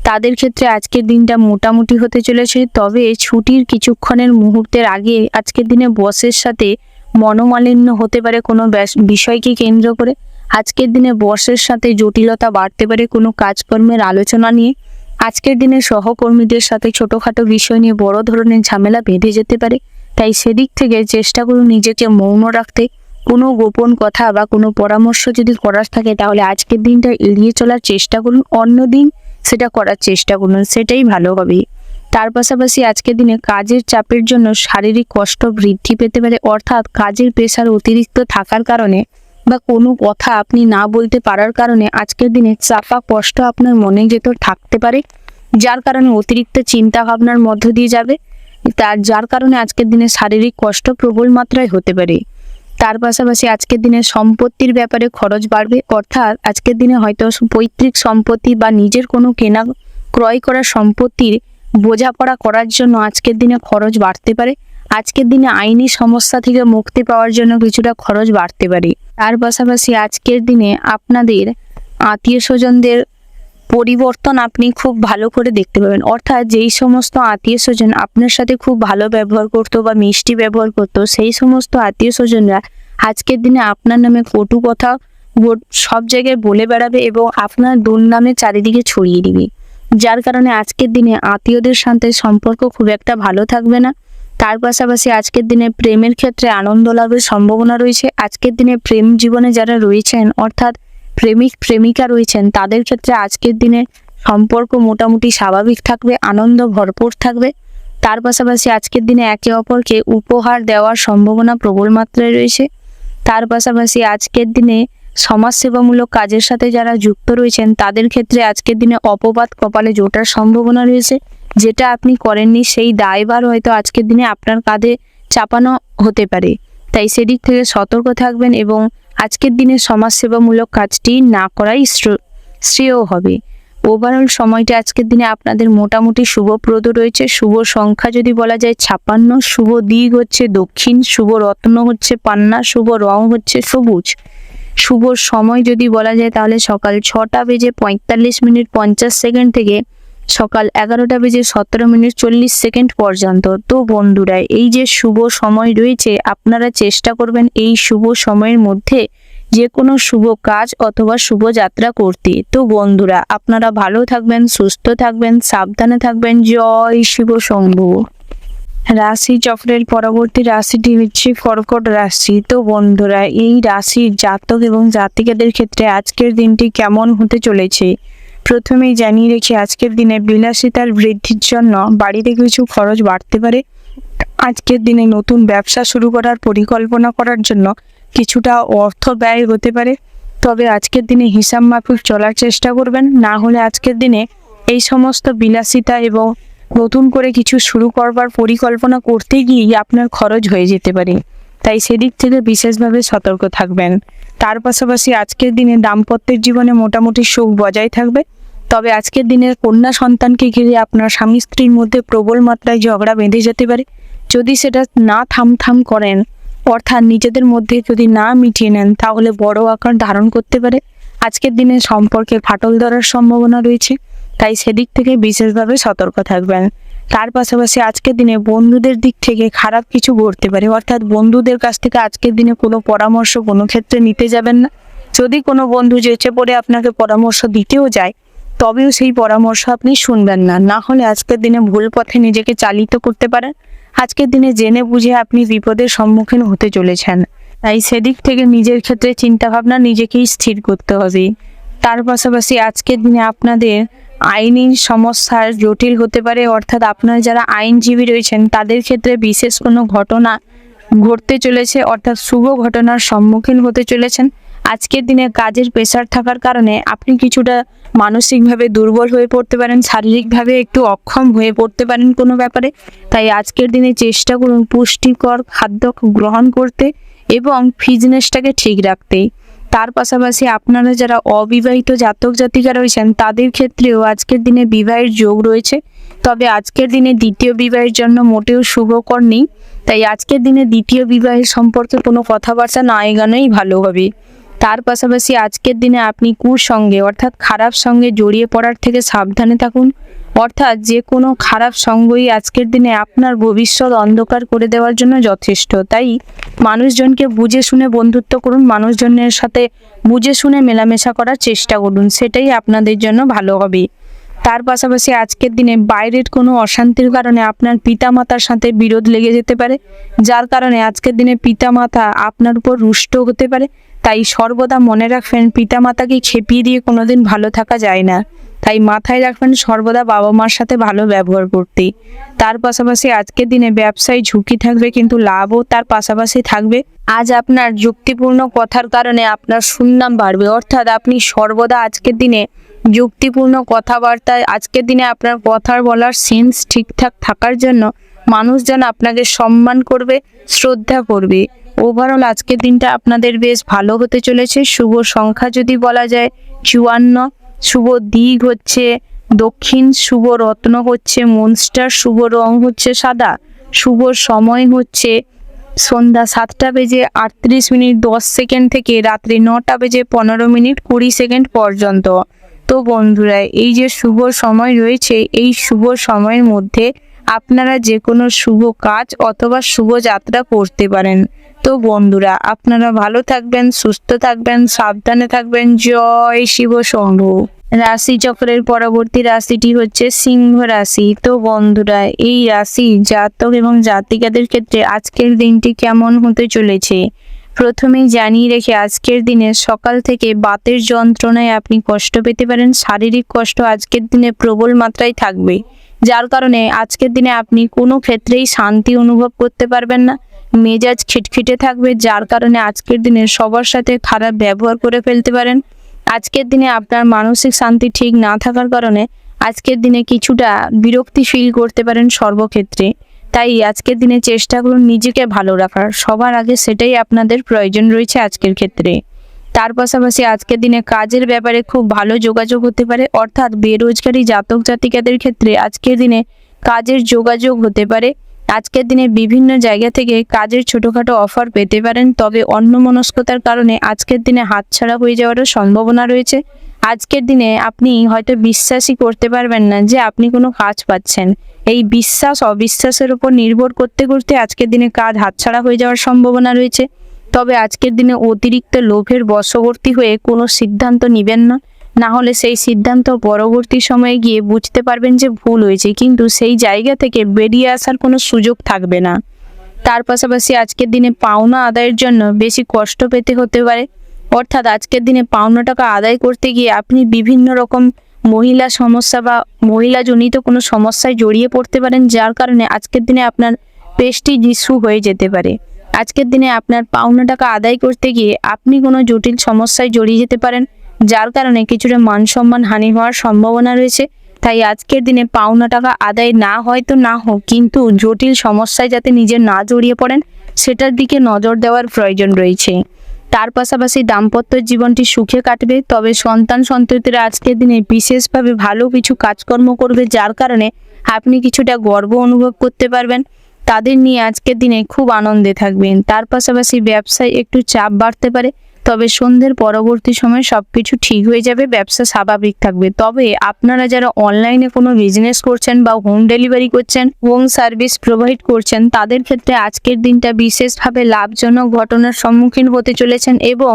তাদের ক্ষেত্রে আজকের দিনটা মোটামুটি হতে চলেছে। তবে ছুটির কিছুক্ষণের মুহূর্তের আগে আজকের দিনে বসের সাথে মনোমালিন্য হতে পারে কোনো বিষয়কে কেন্দ্র করে। আজকের দিনে বসের সাথে জটিলতা বাড়তে পারে কোনো কাজকর্মের আলোচনা নিয়ে। আজকের দিনে সহকর্মীদের সাথে ছোটোখাটো বিষয় নিয়ে বড় ধরনের ঝামেলা বেঁধে যেতে পারে। তাই সেদিক থেকে চেষ্টা করুন নিজেকে মৌন রাখতে। কোনো গোপন কথা বা কোনো পরামর্শ যদি করার থাকে তাহলে আজকের দিনটা এড়িয়ে চলার চেষ্টা করুন, অন্য দিন সেটা করার চেষ্টা করুন, সেটাই ভালো হবে। তার পাশাপাশি আজকের দিনে কাজের চাপের জন্য শারীরিক কষ্ট বৃদ্ধি পেতে পারে, অর্থাৎ কাজের প্রেশার অতিরিক্ত থাকার কারণে বা কোনো কথা আপনি না বলতে পারার কারণে আজকের দিনে চাপা কষ্ট আপনার মনে ভেতর থাকতে পারে, যার কারণে অতিরিক্ত চিন্তা ভাবনার মধ্য দিয়ে যাবে, যার কারণে আজকের দিনে শারীরিক কষ্ট প্রবল মাত্রায় হতে পারে। তার পাশাপাশি আজকের দিনে সম্পত্তির ব্যাপারে খরচ বাড়বে, অর্থাৎ আজকের দিনে হয়তো পৈতৃক সম্পত্তি বা নিজের কোনো কেনা ক্রয় করা সম্পত্তির বোঝাপড়া করার জন্য আজকের দিনে খরচ বাড়তে পারে। আজকের দিনে আইনি সমস্যা থেকে মুক্তি পাওয়ার জন্য কিছুটা খরচ বাড়তে পারে। তার পাশাপাশি আজকের দিনে আপনাদের আত্মীয় স্বজনদের পরিবর্তন আপনি খুব ভালো করে দেখতে পাবেন, অর্থাৎ যেই সমস্ত আত্মীয় স্বজন আপনার সাথে খুব ভালো ব্যবহার করতো বা মিষ্টি ব্যবহার করতো, সেই সমস্ত আত্মীয় স্বজনরা আজকের দিনে আপনার নামে কটু কথা সব জায়গায় বলে বেড়াবে এবং আপনার দুর্নামে চারিদিকে ছড়িয়ে দিবে, যার কারণে আজকের দিনে আত্মীয়দের সাথে সম্পর্ক খুব একটা ভালো থাকবে না। তার পাশাপাশি আজকের দিনে প্রেমের ক্ষেত্রে আনন্দ লাভের সম্ভাবনা রয়েছে। আজকের দিনে প্রেম জীবনে যারা রয়েছেন, অর্থাৎ প্রেমিক প্রেমিকা রয়েছেন তাদের ক্ষেত্রে আজকের দিনে সম্পর্ক মোটামুটি স্বাভাবিক থাকবে, আনন্দ ভরপুর থাকবে। তার পাশাপাশি আজকের দিনে একে অপরকে উপহার দেওয়ার সম্ভাবনা প্রবল মাত্রায় রয়েছে। তার পাশাপাশি আজকের দিনে সমাজসেবামূলক কাজের সাথে যারা যুক্ত রয়েছেন তাদের ক্ষেত্রে আজকের দিনে অপবাদ কপালে জোটার সম্ভাবনা রয়েছে। যেটা আপনি করেননি সেই দায়ভার হয়তো আজকের দিনে আপনার কাঁধে চাপানো হতে পারে, তাই সেদিক থেকে সতর্ক থাকবেন এবং আজকের দিনে সমাজসেবামূলক কাজটি না করাই শ্রেয় হবে। ওভারঅল সময়টা আজকের দিনে আপনাদের মোটামুটি শুভপ্রদ রয়েছে। শুভ সংখ্যা যদি বলা যায় 56, শুভ দিক হচ্ছে দক্ষিণ, শুভ রত্ন হচ্ছে পান্না, শুভ রং হচ্ছে সবুজ। শুভ সময় যদি বলা যায় তাহলে সকাল 6:45 থেকে সকাল 11:17 পর্যন্ত। তো বন্ধুরা, এই যে শুভ সময় রয়েছে আপনারা চেষ্টা করবেন এই শুভ সময়ের মধ্যে যে কোনো শুভ কাজ অথবা শুভ যাত্রা করতে। তো বন্ধুরা, আপনারা ভালো থাকবেন, সুস্থ থাকবেন, সাবধানে থাকবেন। জয় শিব শম্ভু। রাশি চক্রের পরবর্তী রাশিটি হচ্ছে কর্কট রাশি। তো বন্ধুরা, এই রাশির জাতক এবং জাতিকাদের ক্ষেত্রে আজকের দিনটি কেমন হতে চলেছে প্রথমেই জানিয়ে রেখে আজকের দিনে বিলাসিতার বৃদ্ধির জন্য বাড়িতে কিছু খরচ বাড়তে পারে। আজকের দিনে নতুন ব্যবসা শুরু করার পরিকল্পনা করার জন্য কিছুটা অর্থ ব্যয় হতে পারে, তবে আজকের দিনে হিসাব মাফিক চলার চেষ্টা করবেন, না হলে আজকের দিনে এই সমস্ত বিলাসিতা এবং নতুন করে কিছু শুরু করবার পরিকল্পনা করতে গিয়েই আপনার খরচ হয়ে যেতে পারে, তাই সেদিক থেকে বিশেষভাবে সতর্ক থাকবেন। তার পাশাপাশি আজকের দিনে দাম্পত্যের জীবনে মোটামুটি সুখ বজায় থাকবে, তবে আজকের দিনের কন্যা সন্তানকে ঘিরে আপনার স্বামী স্ত্রীর মধ্যে প্রবল মাত্রায় ঝগড়া বেঁধে যেতে পারে। যদি সেটা না থামথাম করেন, অর্থাৎ নিজেদের মধ্যে যদি না মিটিয়ে নেন, তাহলে বড় আকার ধারণ করতে পারে। আজকের দিনে সম্পর্কে ফাটল ধরার সম্ভাবনা রয়েছে, তাই সেদিক থেকে বিশেষভাবে সতর্ক থাকবেন। তার পাশাপাশি আজকের দিনে বন্ধুদের দিক থেকে খারাপ কিছু ঘটতে পারে, অর্থাৎ বন্ধুদের কাছ থেকে আজকের দিনে কোনো পরামর্শ কোনো ক্ষেত্রে নিতে যাবেন না। যদি কোনো বন্ধু যেচে পড়ে আপনাকে পরামর্শ দিতেও যায়, তবেও সেই পরামর্শ আপনি শুনবেন না, না হলে আজকের দিনে ভুল পথে নিজেকে চালিত করতে পারেন। আজকের দিনে জেনে বুঝে আপনি বিপদের সম্মুখীন হতে চলেছেন, তাই সেদিক থেকে নিজের ক্ষেত্রে চিন্তাভাবনা নিজেকেই স্থির করতে হবে। তার পাশাপাশি আজকের দিনে আপনাদের আইনি সমস্যার জটিল হতে পারে, অর্থাৎ আপনারা যারা আইনজীবী রয়েছেন তাদের ক্ষেত্রে বিশেষ কোনো ঘটনা ঘটতে চলেছে, অর্থাৎ শুভ ঘটনার সম্মুখীন হতে চলেছেন। আজকের দিনে কাজের প্রেশার থাকার কারণে আপনি কিছুটা মানসিকভাবে দুর্বল হয়ে পড়তে পারেন, শারীরিকভাবে একটু অক্ষম হয়ে পড়তে পারেন কোনো ব্যাপারে, তাই আজকের দিনে চেষ্টা করুন পুষ্টিকর খাদ্য গ্রহণ করতে এবং ফিটনেসটাকে ঠিক রাখতে। তার পাশাপাশি আপনারা যারা অবিবাহিত জাতক জাতিকা রয়েছেন তাদের ক্ষেত্রেও আজকের দিনে বিবাহের যোগ রয়েছে, তবে আজকের দিনে দ্বিতীয় বিবাহের জন্য মোটেও শুভকর নেই, তাই আজকের দিনে দ্বিতীয় বিবাহের সম্পর্কে কোনো কথাবার্তা না এগানোই ভালো হবে। তার পাশাপাশি আজকের দিনে আপনি কুসঙ্গে অর্থাৎ খারাপ সঙ্গে জড়িয়ে পড়ার থেকে সাবধানে থাকুন, অর্থাৎ যে কোনো খারাপ সঙ্গই আজকের দিনে আপনার ভবিষ্যৎ অন্ধকার করে দেওয়ার জন্য যথেষ্ট। তাই মানুষজনকে বুঝে শুনে বন্ধুত্ব করুন, মানুষজনের সাথে বুঝে শুনে মেলামেশা করার চেষ্টা করুন, সেটাই আপনাদের জন্য ভালো হবে। তার পাশাপাশি আজকের দিনে বাইরের কোনো অশান্তির কারণে আপনার পিতামাতার সাথে বিরোধ লেগে যেতে পারে, যার কারণে আজকের দিনে পিতামাতা আপনার উপর রুষ্ট হতে পারে, তাই সর্বদা মনে রাখবেন পিতামাতাকে খেপিয়ে দিয়ে কোনোদিন ভালো থাকা যায় না, তাই মাথায় রাখবেন সর্বদা বাবা মার সাথে ভালো ব্যবহার করতে। তার পাশাপাশি আজকের দিনে ব্যবসায় ঝুঁকি থাকবে কিন্তু লাভও তার পাশাপাশি থাকবে। আজ আপনার যুক্তিপূর্ণ কথার কারণে আপনার সুনাম বাড়বে, অর্থাৎ আপনি সর্বদা আজকের দিনে যুক্তিপূর্ণ কথাবার্তায় আজকের দিনে আপনার কথা বলার সেন্স ঠিকঠাক থাকার জন্য মানুষজন আপনাকে সম্মান করবে, শ্রদ্ধা করবে। ওভারঅল আজকের দিনটা আপনাদের বেশ ভালো হতে চলেছে। শুভ সংখ্যা যদি বলা যায় 54, শুভ দিক হচ্ছে দক্ষিণ, শুভ রত্ন হচ্ছে মনস্টার, শুভ রং হচ্ছে সাদা, শুভ সময় হচ্ছে সন্ধ্যা 7:38:10 থেকে রাত্রি 9:15:20 পর্যন্ত। তো বন্ধুরা, এই যে শুভ সময় রয়েছে এই শুভ সময়ের মধ্যে আপনারা যে কোনো শুভ কাজ অথবা শুভ যাত্রা করতে পারেন। তো বন্ধুরা, আপনারা ভালো থাকবেন, সুস্থ থাকবেন, সাবধানে থাকবেন। জয় শিব শম্ভু। রাশি চক্রের পরবর্তী রাশিটি হচ্ছে সিংহ রাশি। তো বন্ধুরা, এই রাশি জাতক এবং জাতিকাদের ক্ষেত্রে আজকের দিনটি কেমন হতে চলেছে প্রথমেই জানিয়ে রেখে আজকের দিনে সকাল থেকে বাতের যন্ত্রণায় আপনি কষ্ট পেতে পারেন। শারীরিক কষ্ট আজকের দিনে প্রবল মাত্রায় থাকবে, যার কারণে আজকের দিনে আপনি কোনো ক্ষেত্রেই শান্তি অনুভব করতে পারবেন না। মেজাজ খিটখিটে থাকবে, যার কারণে আজকের দিনে সবার সাথে খারাপ ব্যবহার করে ফেলতে পারেন। আজকের দিনে আপনার মানসিক শান্তি ঠিক না থাকার কারণে আজকের দিনে কিছুটা বিরক্তি ফিল করতে পারেন সর্বক্ষেত্রে। তাই আজকের দিনে চেষ্টা করুন নিজেকে ভালো রাখার, সবার আগে সেটাই আপনাদের প্রয়োজন রয়েছে আজকের ক্ষেত্রে। তার পাশাপাশি আজকের দিনে কাজের ব্যাপারে খুব ভালো যোগাযোগ হতে পারে, অর্থাৎ বেরোজগারি জাতক জাতিকাদের ক্ষেত্রে আজকের দিনে কাজের যোগাযোগ হতে পারে। আজকের দিনে বিভিন্ন জায়গা থেকে কাজের ছোটোখাটো অফার পেতে পারেন, তবে অন্যমনস্কতার কারণে আজকের দিনে হাতছাড়া হয়ে যাওয়ারও সম্ভাবনা রয়েছে। আজকের দিনে আপনি হয়তো বিশ্বাসই করতে পারবেন না যে আপনি কোনো কাজ পাচ্ছেন। এই বিশ্বাস অবিশ্বাসের উপর নির্ভর করতে করতে আজকের দিনে কাজ হাতছাড়া হয়ে যাওয়ার সম্ভাবনা রয়েছে। তবে আজকের দিনে অতিরিক্ত লোভের বশবর্তী হয়ে কোনো সিদ্ধান্ত নেবেন না, না হলে সেই সিদ্ধান্ত পরবর্তী সময়ে গিয়ে বুঝতে পারবেন যে ভুল হয়েছে, কিন্তু সেই জায়গা থেকে বেরিয়ে আসার কোনো সুযোগ থাকবে না। তার পাশাপাশি আজকের দিনে পাওনা আদায়ের জন্য বেশি কষ্ট পেতে হতে পারে, অর্থাৎ আজকের দিনে পাওনা টাকা আদায় করতে গিয়ে আপনি বিভিন্ন রকম মহিলা সমস্যা বা মহিলাজনিত কোনো সমস্যায় জড়িয়ে পড়তে পারেন, যার কারণে আজকের দিনে আপনার প্রেস্টিজ ইস্যু হয়ে যেতে পারে। আজকের দিনে আপনার পাওনা টাকা আদায় করতে গিয়ে আপনি কোনো জটিল সমস্যায় জড়িয়ে যেতে পারেন, যার কারণে কিছুটা মান সম্মান হানি হওয়ার সম্ভাবনা রয়েছে। তাই আজকের দিনে পাওনা টাকা আদায় না হয় তো না হোক, কিন্তু জটিল সমস্যায় যাতে নিজে না জড়িয়ে পড়েন সেটার দিকে নজর দেওয়ার প্রয়োজন রয়েছে। তার পাশাপাশি দাম্পত্য জীবনটি সুখে কাটবে, তবে সন্তান সন্ততিরা আজকের দিনে বিশেষভাবে ভালো কিছু কাজকর্ম করবে, যার কারণে আপনি কিছুটা গর্ব অনুভব করতে পারবেন। তাদের নিয়ে আজকের দিনে খুব আনন্দে থাকবেন। তার পাশাপাশি ব্যবসায় একটু চাপ বাড়তে পারে, তবে সন্ধ্যের পরবর্তী সময় সব কিছু ঠিক হয়ে যাবে, ব্যবসা স্বাভাবিক থাকবে। তবে আপনারা যারা অনলাইনে কোনো বিজনেস করছেন বা হোম ডেলিভারি করছেন, হোম সার্ভিস প্রোভাইড করছেন, তাদের ক্ষেত্রে আজকের দিনটা বিশেষভাবে লাভজনক ঘটনার সম্মুখীন হতে চলেছেন। এবং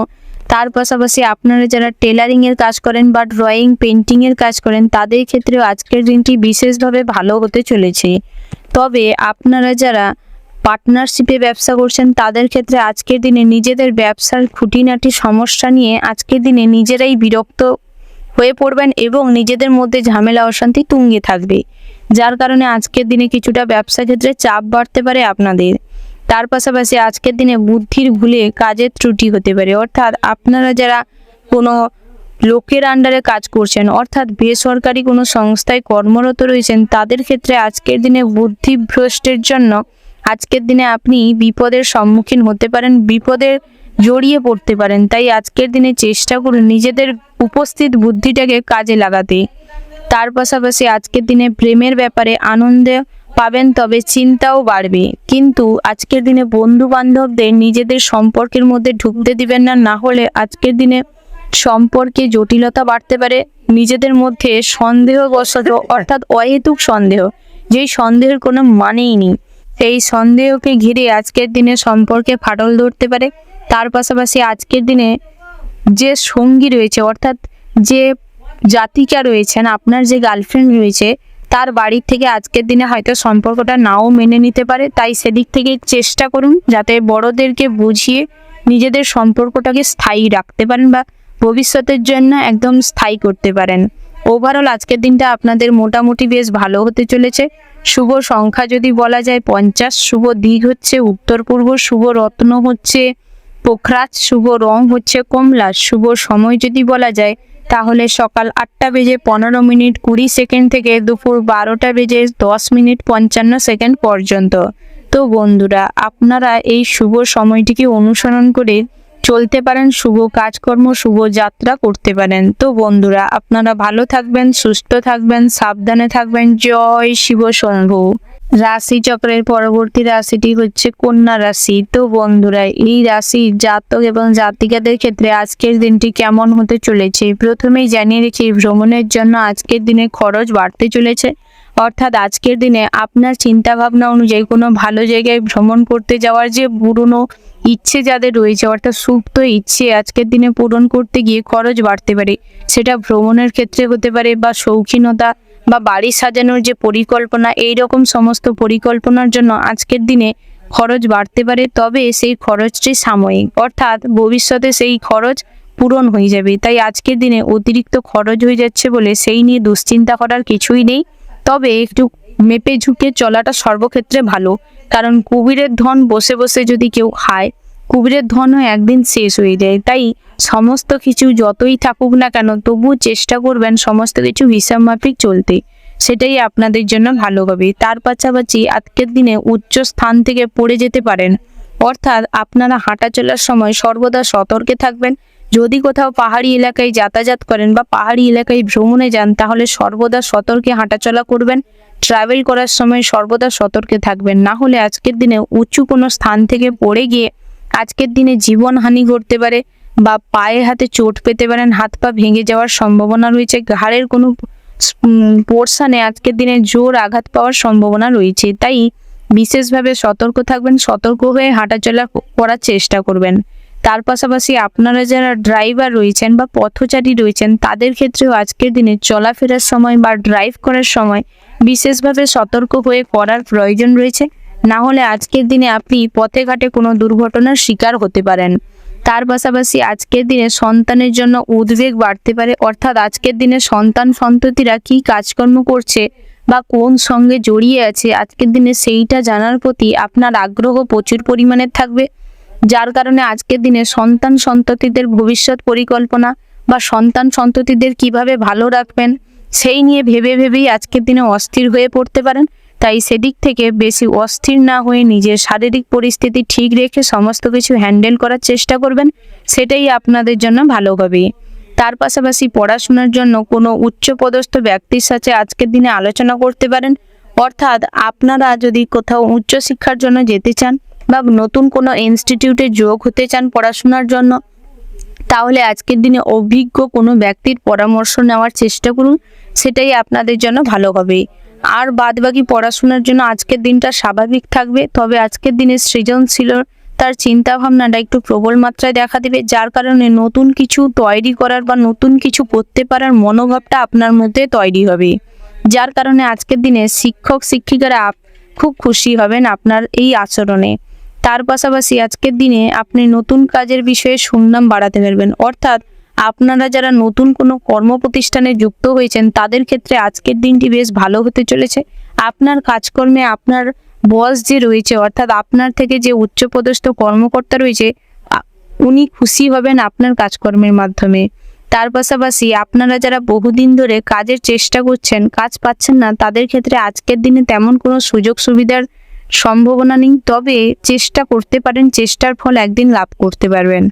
তার পাশাপাশি আপনারা যারা টেলারিংয়ের কাজ করেন বা ড্রয়িং পেন্টিংয়ের কাজ করেন, তাদের ক্ষেত্রেও আজকের দিনটি বিশেষভাবে ভালো হতে চলেছে। তবে আপনারা যারা পার্টনারশিপে ব্যবসা করছেন, তাদের ক্ষেত্রে আজকের দিনে নিজেদের ব্যবসার খুঁটিনাটি সমস্যা নিয়ে আজকের দিনে নিজেরাই বিরক্ত হয়ে পড়বেন এবং নিজেদের মধ্যে ঝামেলা অশান্তি তুঙ্গে থাকবে, যার কারণে আজকের দিনে কিছুটা ব্যবসা ক্ষেত্রে চাপ বাড়তে পারে আপনাদের। তার পাশাপাশি আজকের দিনে বুদ্ধির ভুলে কাজের ত্রুটি হতে পারে, অর্থাৎ আপনারা যারা কোনো লোকের আন্ডারে কাজ করছেন, অর্থাৎ বেসরকারি কোনো সংস্থায় কর্মরত রয়েছেন, তাদের ক্ষেত্রে আজকের দিনে বুদ্ধিভ্রষ্টের জন্য আজকের দিনে আপনি বিপদের সম্মুখীন হতে পারেন, বিপদে জড়িয়ে পড়তে পারেন। তাই আজকের দিনে চেষ্টা করুন নিজেদের উপস্থিত বুদ্ধিটাকে কাজে লাগাতে। তার পাশাপাশি আজকের দিনে প্রেমের ব্যাপারে আনন্দ পাবেন, তবে চিন্তাও বাড়বে। কিন্তু আজকের দিনে বন্ধু বান্ধবদের নিজেদের সম্পর্কের মধ্যে ঢুকতে দিবেন না, না হলে আজকের দিনে সম্পর্কে জটিলতা বাড়তে পারে। নিজেদের মধ্যে সন্দেহবশত, অর্থাৎ অহেতুক সন্দেহ, যেই সন্দেহের কোনো মানেই নেই, সেই সন্দেহকে ঘিরে আজকের দিনে সম্পর্কে ফাটল ধরতে পারে। তার পাশাপাশি আজকের দিনে যে সঙ্গী রয়েছে, অর্থাৎ যে জাতিকা রয়েছেন, আপনার যে গার্লফ্রেন্ড রয়েছে, তার বাড়ির থেকে আজকের দিনে হয়তো সম্পর্কটা নাও মেনে নিতে পারে। তাই সেদিক থেকে চেষ্টা করুন যাতে বড়দেরকে বুঝিয়ে নিজেদের সম্পর্কটাকে স্থায়ী রাখতে পারেন বা ভবিষ্যতের জন্য একদম স্থায়ী করতে পারেন। ওভারঅল আজকের দিনটা আপনাদের মোটামুটি বেশ ভালো হতে চলেছে। শুভ সংখ্যা যদি বলা যায় 50, শুভ দিক হচ্ছে উত্তর পূর্ব, শুভ রত্ন হচ্ছে পোখরাজ, শুভ রং হচ্ছে কমলা, শুভ সময় যদি বলা যায় তাহলে সকাল 8টা বেজে 15 মিনিট 20 সেকেন্ড থেকে দুপুর 12টা বেজে 10 মিনিট 55 সেকেন্ড পর্যন্ত। তো বন্ধুরা, আপনারা এই শুভ সময়টিকে অনুসরণ করে চলতে পারেন, শুভ কাজকর্ম শুভ যাত্রা করতে পারেন। তো বন্ধুরা, আপনারা ভালো থাকবেন, সুস্থ থাকবেন, সাবধানে থাকবেন। জয় শিব শম্ভু। রাশি চক্রের পরবর্তী রাশিটি হচ্ছে কন্যা রাশি। তো বন্ধুরা, এই রাশির জাতক এবং জাতিকাদের ক্ষেত্রে আজকের দিনটি কেমন হতে চলেছে প্রথমেই জানিয়ে রেখে, ভ্রমণের জন্য আজকের দিনে খরচ বাড়তে চলেছে, অর্থাৎ আজকের দিনে আপনার চিন্তা ভাবনা অনুযায়ী কোনো ভালো জায়গায় ভ্রমণ করতে যাওয়ার যে পুরনো ইচ্ছে যাদের রয়েছে, অর্থাৎ সুপ্ত ইচ্ছে আজকের দিনে পূরণ করতে গিয়ে খরচ বাড়তে পারে। সেটা ভ্রমণের ক্ষেত্রে হতে পারে বা শৌখিনতা বা বাড়ি সাজানোর যে পরিকল্পনা, এই রকম সমস্ত পরিকল্পনার জন্য আজকের দিনে খরচ বাড়তে পারে, তবে সেই খরচটি সাময়িক, অর্থাৎ ভবিষ্যতে সেই খরচ পূরণ হয়ে যাবে। তাই আজকের দিনে অতিরিক্ত খরচ হয়ে যাচ্ছে বলে সেই নিয়ে দুশ্চিন্তা করার কিছুই নেই, তবে একটু মেপে ঝুঁকে চলাটা সর্বক্ষেত্রে ভালো। কারণ কুবেরের ধন বসে বসে যদি কেউ খায়, কুবেরের ধনও একদিন শেষ হয়ে যায়। তাই সমস্ত কিছু যতই থাকুক না কেন, তবু চেষ্টা করবেন সমস্ত কিছু হিসাব মাফিক চলতে, সেটাই আপনাদের জন্য ভালো হবে। তার পাশাপাশি আজকের দিনে উচ্চ স্থান থেকে পড়ে যেতে পারেন, অর্থাৎ আপনারা হাঁটা চলার সময় সর্বদা সতর্কে থাকবেন। যদি কোথাও পাহাড়ি এলাকায় যাতায়াত করেন বা পাহাড়ি এলাকায় ভ্রমণে যান, তাহলে সর্বদা সতর্কে হাঁটাচলা করবেন। ট্রাভেল করার সময় সর্বদা সতর্কে থাকবেন, না হলে আজকের দিনে উঁচু কোনো স্থান থেকে পড়ে গিয়ে আজকের দিনে জীবনহানি ঘটতে পারে বা পায়ে হাতে চোট পেতে পারেন, হাত পা ভেঙে যাওয়ার সম্ভাবনা রয়েছে। ঘাড়ের কোনো পোর্শনে আজকের দিনে জোর আঘাত পাওয়ার সম্ভাবনা রয়েছে। তাই বিশেষভাবে সতর্ক থাকবেন, সতর্ক হয়ে হাঁটাচলা করার চেষ্টা করবেন। তার পাশাপাশি আপনারা যারা ড্রাইভার রয়েছেন বা পথচারী রয়েছেন, তাদের ক্ষেত্রেও আজকের দিনে চলাফেরার সময় বা ড্রাইভ করার সময় বিশেষভাবে সতর্ক হয়ে করার প্রয়োজন রয়েছে, না হলে আজকের দিনে আপনি পথে ঘাটে কোনো দুর্ঘটনার শিকার হতে পারেন। তার পাশাপাশি আজকের দিনে সন্তানের জন্য উদ্বেগ বাড়তে পারে, অর্থাৎ আজকের দিনে সন্তান সন্ততিরা কী কাজকর্ম করছে বা কোন সঙ্গে জড়িয়ে আছে, আজকের দিনে সেইটা জানার প্রতি আপনার আগ্রহ প্রচুর পরিমাণে থাকবে। যার কারণে আজকের দিনে সন্তান সন্ততিদের ভবিষ্যৎ পরিকল্পনা বা সন্তান সন্ততিদের কিভাবে ভালো রাখবেন, সেই নিয়ে ভেবে ভেবেই আজকের দিনে অস্থির হয়ে পড়তে পারেন। তাই সেদিক থেকে বেশি অস্থির না হয়ে নিজের শারীরিক পরিস্থিতি ঠিক রেখে সমস্ত কিছু হ্যান্ডেল করার চেষ্টা করবেন, সেটাই আপনাদের জন্য ভালো হবে। তার পাশাপাশি পড়াশোনার জন্য কোনো উচ্চপদস্থ ব্যক্তির সাথে আজকের দিনে আলোচনা করতে পারেন, অর্থাৎ আপনারা যদি কোথাও উচ্চশিক্ষার জন্য যেতে চান বা নতুন কোনো ইনস্টিটিউটে যোগ হতে চান পড়াশোনার জন্য, তাহলে আজকের দিনে অভিজ্ঞ কোনো ব্যক্তির পরামর্শ নেওয়ার চেষ্টা করুন, সেটাই আপনাদের জন্য ভালো হবে। আর বাদবাকি পড়াশোনার জন্য আজকের দিনটা স্বাভাবিক থাকবে, তবে আজকের দিনে সৃজনশীলতার চিন্তাভাবনাটা একটু প্রবল মাত্রায় দেখা দেবে, যার কারণে নতুন কিছু তৈরি করার বা নতুন কিছু করতে পারার মনোভাবটা আপনার মধ্যে তৈরি হবে। যার কারণে আজকের দিনে শিক্ষক শিক্ষিকারা খুব খুশি হবেন আপনার এই আচরণে। তার পাশাপাশি আজকের দিনে আপনি নতুন কাজের বিষয়ে সুনাম বাড়াতে পারবেন, অর্থাৎ আপনারা যারা নতুন কোনো কর্মপ্রতিষ্ঠানে যুক্ত হয়েছেন, তাদের ক্ষেত্রে আজকের দিনটি বেশ ভালো হতে চলেছে। আপনার কাজকর্মে আপনার বস যে রয়েছে, অর্থাৎ আপনার থেকে যে উচ্চপদস্থ কর্মকর্তা রয়েছে, উনি খুশি হবেন আপনার কাজকর্মের মাধ্যমে। তার পাশাপাশি আপনারা যারা বহুদিন ধরে কাজের চেষ্টা করছেন, কাজ পাচ্ছেন না, তাদের ক্ষেত্রে আজকের দিনে তেমন কোনো সুযোগ সুবিধার সম্ভাবনা নেই, তবে চেষ্টা করতে পারেন, চেষ্টার ফল একদিন লাভ করতে পারবেন।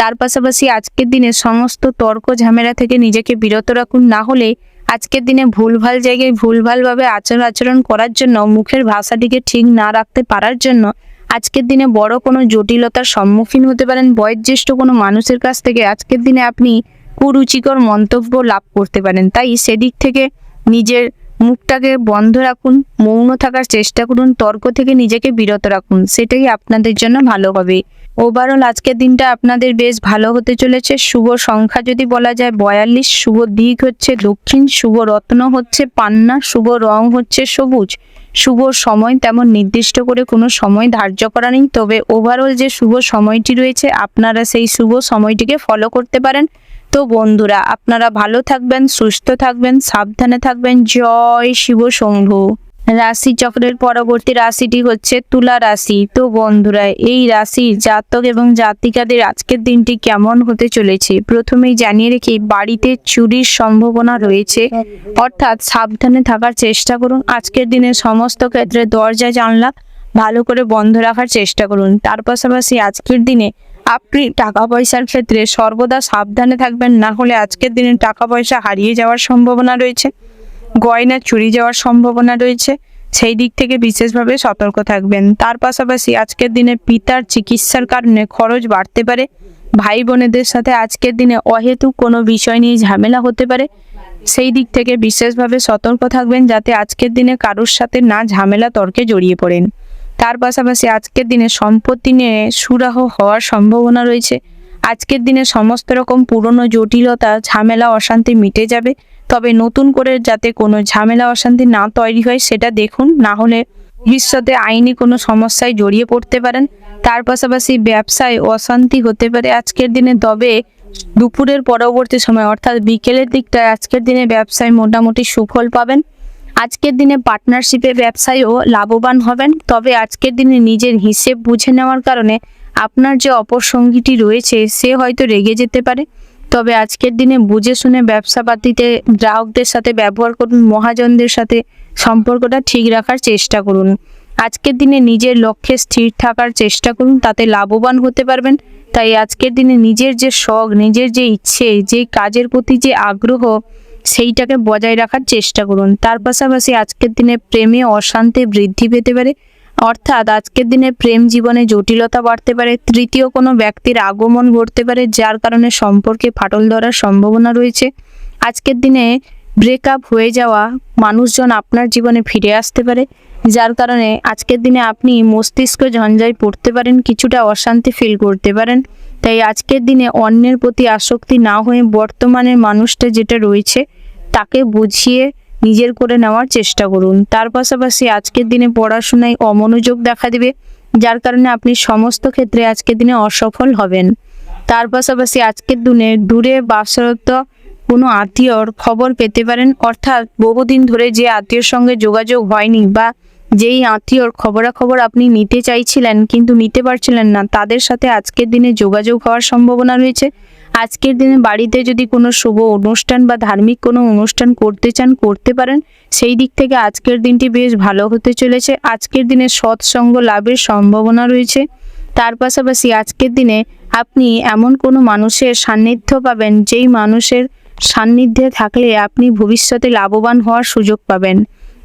তার পাশাপাশি আজকের দিনে সমস্ত তর্ক ঝামেলা থেকে নিজেকে বিরত রাখুন, না হলে আজকের দিনে ভুলভাল জায়গায় ভুলভালভাবে আচরণ করার জন্য, মুখের ভাষাটিকে ঠিক না রাখতে পারার জন্য আজকের দিনে বড় কোনো জটিলতার সম্মুখীন হতে পারেন। বয়োজ্যেষ্ঠ কোনো মানুষের কাছ থেকে আজকের দিনে আপনি কুরুচিকর মন্তব্য লাভ করতে পারেন। তাই সেদিক থেকে নিজের মুখটাকে বন্ধ রাখুন, মৌন থাকার চেষ্টা করুন, তর্ক থেকে নিজেকে বিরত রাখুন, সেটাই আপনাদের জন্য ভালো হবে। ওভারঅল আজকের দিনটা আপনাদের বেশ ভালো হতে চলেছে। শুভ সংখ্যা যদি বলা যায় 42, শুভ দিক হচ্ছে দক্ষিণ, শুভ রত্ন হচ্ছে পান্না, শুভ রং হচ্ছে সবুজ, শুভ সময় তেমন নির্দিষ্ট করে কোনো সময় ধার্য করা নেই, তবে ওভারঅল যে শুভ সময়টি রয়েছে আপনারা সেই শুভ সময়টিকে ফলো করতে পারেন। তো বন্ধুরা, আপনারা ভালো থাকবেন, সুস্থ থাকবেন, সাবধানে থাকবেন। জয় শিব শম্ভু। রাশি চক্রের পরবর্তী রাশিটি হচ্ছে তুলা রাশি। তো বন্ধুরা, এই রাশি জাতক এবং জাতিকাদের আজকের দিনটি কেমন হতে চলেছে প্রথমেই জানিয়ে রেখে, বাড়িতে চুরির সম্ভাবনা রয়েছে, অর্থাৎ সাবধানে থাকার চেষ্টা করুন। আজকের দিনে সমস্ত ক্ষেত্রে দরজা জানলা ভালো করে বন্ধ রাখার চেষ্টা করুন। তার পাশাপাশি আজকের দিনে আপনি টাকা পয়সার ক্ষেত্রে সর্বদা সাবধানে থাকবেন, না হলে আজকের দিনে টাকা পয়সা হারিয়ে যাওয়ার সম্ভাবনা রয়েছে, গয়না চুরি যাওয়ার সম্ভাবনা রয়েছে, সেই দিক থেকে বিশেষভাবে সতর্ক থাকবেন। তার পাশাপাশি আজকের দিনে পিতার চিকিৎসার কারণে খরচ বাড়তে পারে। ভাই বোনেদের সাথে আজকের দিনে অহেতুক কোনো বিষয় নিয়ে ঝামেলা হতে পারে, সেই দিক থেকে বিশেষভাবে সতর্ক থাকবেন যাতে আজকের দিনে কারোর সাথে না ঝামেলা তর্কে জড়িয়ে পড়েন। তার পাশাপাশি আজকের দিনে সম্পত্তি নিয়ে সুরাহ হওয়ার সম্ভাবনা রয়েছে। আজকের দিনে সমস্ত রকম পুরনো জটিলতা, ঝামেলা, অশান্তি মিটে যাবে, তবে নতুন করে যাতে কোনো ঝামেলা অশান্তি না তৈরি হয় সেটা দেখুন, না হলে ভবিষ্যতে আইনি কোনো সমস্যায় জড়িয়ে পড়তে পারেন। তার পাশাপাশি ব্যবসায় অশান্তি হতে পারে আজকের দিনে, তবে দুপুরের পরবর্তী সময় অর্থাৎ বিকেলের দিকটায় আজকের দিনে ব্যবসায় মোটামুটি সুফল পাবেন। আজকের দিনে পার্টনারশিপে ব্যবসায়ও লাভবান হবেন, তবে আজকের দিনে নিজের হিসেব বুঝে নেওয়ার কারণে আপনার যে অপর সঙ্গীটি রয়েছে সে হয়তো রেগে যেতে পারে। তবে আজকের দিনে বুঝে শুনে ব্যবসাপাতিতে গ্রাহকদের সাথে ব্যবহার করুন, মহাজনদের সাথে সম্পর্কটা ঠিক রাখার চেষ্টা করুন। আজকের দিনে নিজের লক্ষ্যে স্থির থাকার চেষ্টা করুন, তাতে লাভবান হতে পারবেন। তাই আজকের দিনে নিজের যে শখ, নিজের যে ইচ্ছে, যে কাজের প্রতি যে আগ্রহ, সেইটাকে বজায় রাখার চেষ্টা করুন। তার পাশাপাশি আজকের দিনে প্রেমে অশান্তি বৃদ্ধি পেতে পারে, অর্থাৎ আজকের দিনে প্রেম জীবনে জটিলতা বাড়তে পারে। তৃতীয় কোনো ব্যক্তির আগমন ঘটতে পারে, যার কারণে সম্পর্কে ফাটল ধরার সম্ভাবনা রয়েছে। আজকের দিনে ব্রেকআপ হয়ে যাওয়া মানুষজন আপনার জীবনে ফিরে আসতে পারে, যার কারণে আজকের দিনে আপনি মস্তিষ্ক ঝঞ্ঝায় পড়তে পারেন, কিছুটা অশান্তি ফিল করতে পারেন। তাই আজকের দিনে অন্যের প্রতি আসক্তি না হয়ে বর্তমানের মানুষটা যেটা রয়েছে তাকে বুঝিয়ে নিজের করে নেওয়ার চেষ্টা করুন। তার পাশাপাশি আজকের দিনে পড়াশোনায় অমনোযোগ দেখা দেবে, যার কারণে আপনি সমস্ত ক্ষেত্রে আজকের দিনে অসফল হবেন। তার পাশাপাশি আজকের দিনে দূরে বাসরত কোনো আত্মীয়র খবর পেতে পারেন, অর্থাৎ বহুদিন ধরে যে আত্মীয়র সঙ্গে যোগাযোগ হয়নি বা যেই আত্মীয়র খবরাখবর আপনি নিতে চাইছিলেন কিন্তু নিতে পারছিলেন না, তাদের সাথে আজকের দিনে যোগাযোগ হওয়ার সম্ভাবনা রয়েছে। আজকের দিনে বাড়িতে যদি কোনো শুভ অনুষ্ঠান বা ধার্মিক কোনো অনুষ্ঠান করতে চান করতে পারেন, সেই দিক থেকে আজকের দিনটি বেশ ভালো হতে চলেছে। আজকের দিনে সৎসঙ্গ লাভের সম্ভাবনা রয়েছে। তার পাশাপাশি আজকের দিনে আপনি এমন কোনো মানুষের সান্নিধ্য পাবেন, যেই মানুষের সান্নিধ্যে থাকলে আপনি ভবিষ্যতে লাভবান হওয়ার সুযোগ পাবেন।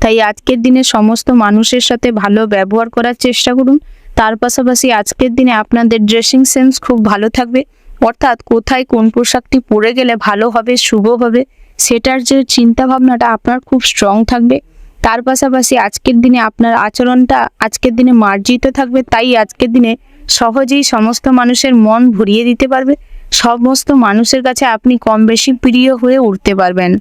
তাই আজকের দিনে সমস্ত মানুষের সাথে ভালো ব্যবহার করার চেষ্টা করুন। তার পাশাপাশি আজকের দিনে আপনাদের ড্রেসিং সেন্স খুব ভালো থাকবে, অর্থাৎ কোথায় কোন পোশাকটি পরে গেলে ভালো হবে, শুভ হবে, সেটার যে চিন্তা ভাবনাটা আপনার খুব স্ট্রং থাকবে। তার পাশাপাশি আজকের দিনে আপনার আচরণটা আজকের দিনে মার্জিত থাকবে, তাই আজকের দিনে সহজেই সমস্ত মানুষের মন ভরিয়ে দিতে পারবে। সমস্ত মানুষের কাছে আপনি কম বেশি প্রিয় হয়ে উঠতে পারবেন।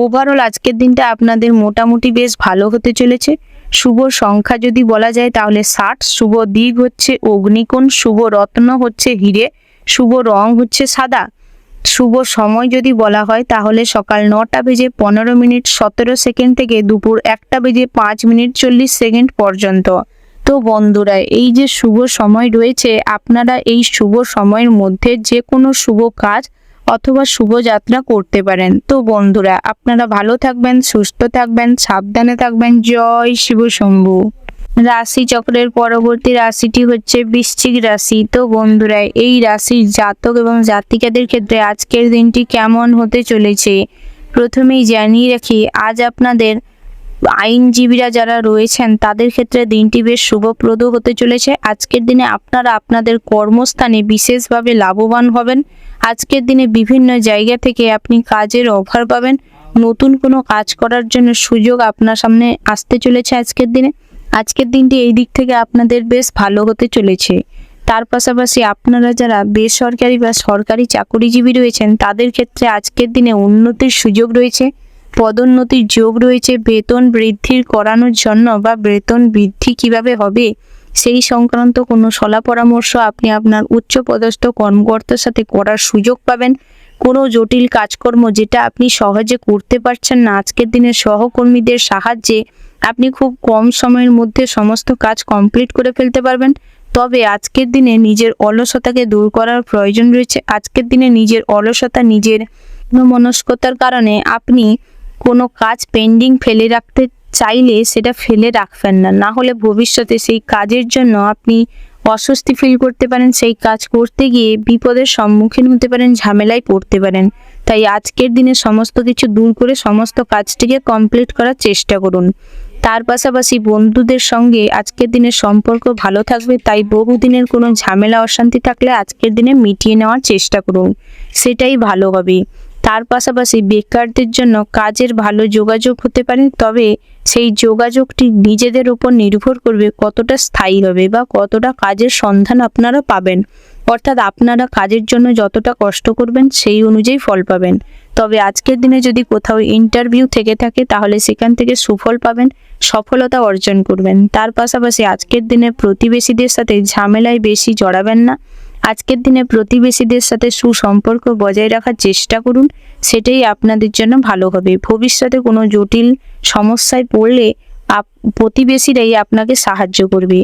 ওভারঅল আজকের দিনটা আপনাদের মোটামুটি বেশ ভালো হতে চলেছে। শুভ সংখ্যা যদি বলা যায় তাহলে 60, শুভ দিক হচ্ছে অগ্নিকোণ, শুভ রত্ন হচ্ছে হিরে, শুভ রং হচ্ছে সাদা। শুভ সময় যদি বলা হয় তাহলে সকাল 9টা বেজে 15 মিনিট 17 সেকেন্ড থেকে দুপুর 1টা বেজে 5 মিনিট 40 সেকেন্ড পর্যন্ত। তো বন্ধুরা, এই যে শুভ সময় রয়েছে, আপনারা এই শুভ সময়ের মধ্যে যে কোনো শুভ কাজ অথবা শুভযাত্রা করতে পারেন। তো বন্ধুরা, আপনারা ভালো থাকবেন, সুস্থ থাকবেন, সাবধানে থাকবেন। জয় শিব শম্ভু। রাশি চক্রের পরবর্তী রাশিটি হচ্ছে বৃশ্চিক রাশি। তো বন্ধুরা, এই রাশির জাতক এবং জাতিকাদের ক্ষেত্রে আজকের দিনটি কেমন হতে চলেছে প্রথমেই জানিয়ে রাখি, আজ আপনাদের আইনজীবীরা যারা রয়েছেন তাদের ক্ষেত্রে দিনটি বেশ শুভপ্রদ হতে চলেছে। আজকের দিনে আপনারা আপনাদের কর্মস্থানে বিশেষভাবে লাভবান হবেন। আজকের দিনে বিভিন্ন জায়গা থেকে আপনি কাজের অফার পাবেন, নতুন কোনো কাজ করার জন্য সুযোগ আপনার সামনে আসতে চলেছে আজকের দিনে। আজকের দিনটি এই দিক থেকে আপনাদের বেশ ভালো হতে চলেছে। তার পাশাপাশি আপনারা যারা বেসরকারি বা সরকারি চাকরিজীবী রয়েছেন তাদের ক্ষেত্রে আজকের দিনে উন্নতির সুযোগ রয়েছে, পদোন্নতির যোগ রয়েছে। বেতন বৃদ্ধির করানোর জন্য বা বেতন বৃদ্ধি কিভাবে হবে সেই সংক্রান্ত কোনো সলা পরামর্শ আপনি আপনার উচ্চপদস্থ কর্মকর্তার সাথে করার সুযোগ পাবেন। কোনো জটিল কাজকর্ম যেটা আপনি সহজে করতে পারছেন না, আজকের দিনে সহকর্মীদের সাহায্যে আপনি খুব কম সময়ের মধ্যে সমস্ত কাজ কমপ্লিট করে ফেলতে পারবেন। তবে আজকের দিনে নিজের অলসতাকে দূর করার প্রয়োজন রয়েছে। আজকের দিনে নিজের অলসতা, নিজের মনস্কতার কারণে আপনি কোনো কাজ পেন্ডিং ফেলে রাখতে চাইলে সেটা ফেলে রাখবেন না, না হলে ভবিষ্যতে সেই কাজের জন্য আপনি অস্বস্তি ফিল করতে পারেন, সেই কাজ করতে গিয়ে বিপদের সম্মুখীন হতে পারেন, ঝামেলায় পড়তে পারেন। তাই আজকের দিনে সমস্ত কিছু দূর করে সমস্ত কাজটিকে কমপ্লিট করার চেষ্টা করুন। তার পাশাপাশি বন্ধুদের সঙ্গে আজকের দিনে সম্পর্ক ভালো থাকবে, তাই বহুদিনের কোনো ঝামেলা অশান্তি থাকলে আজকের দিনে মিটিয়ে নেওয়ার চেষ্টা করুন, সেটাই ভালো হবে। তার পাশাপাশি বেকারদের জন্য কাজের ভালো যোগাযোগ হতে পারে, তবে সেই যোগাযোগটি নিজেদের উপর নির্ভর করবে কতটা স্থায়ী হবে বা কতটা কাজের সন্ধান আপনারা পাবেন। অর্থাৎ আপনারা কাজের জন্য যতটা কষ্ট করবেন সেই অনুযায়ী ফল পাবেন। তবে আজকের দিনে যদি কোথাও ইন্টারভিউ থেকে থাকে তাহলে সেখান থেকে সুফল পাবেন, সফলতা অর্জন করবেন। তার পাশাপাশি আজকের দিনে প্রতিবেশীদের সাথে ঝামেলায় বেশি জড়াবেন না। আজকের দিনে প্রতিবেশীদের সাথে সুসম্পর্ক বজায় রাখার চেষ্টা করুন, সেটাই আপনাদের জন্য ভালো হবে। ভবিষ্যতে কোনো জটিল সমস্যায় পড়লে প্রতিবেশীরাই আপনাকে সাহায্য করবে।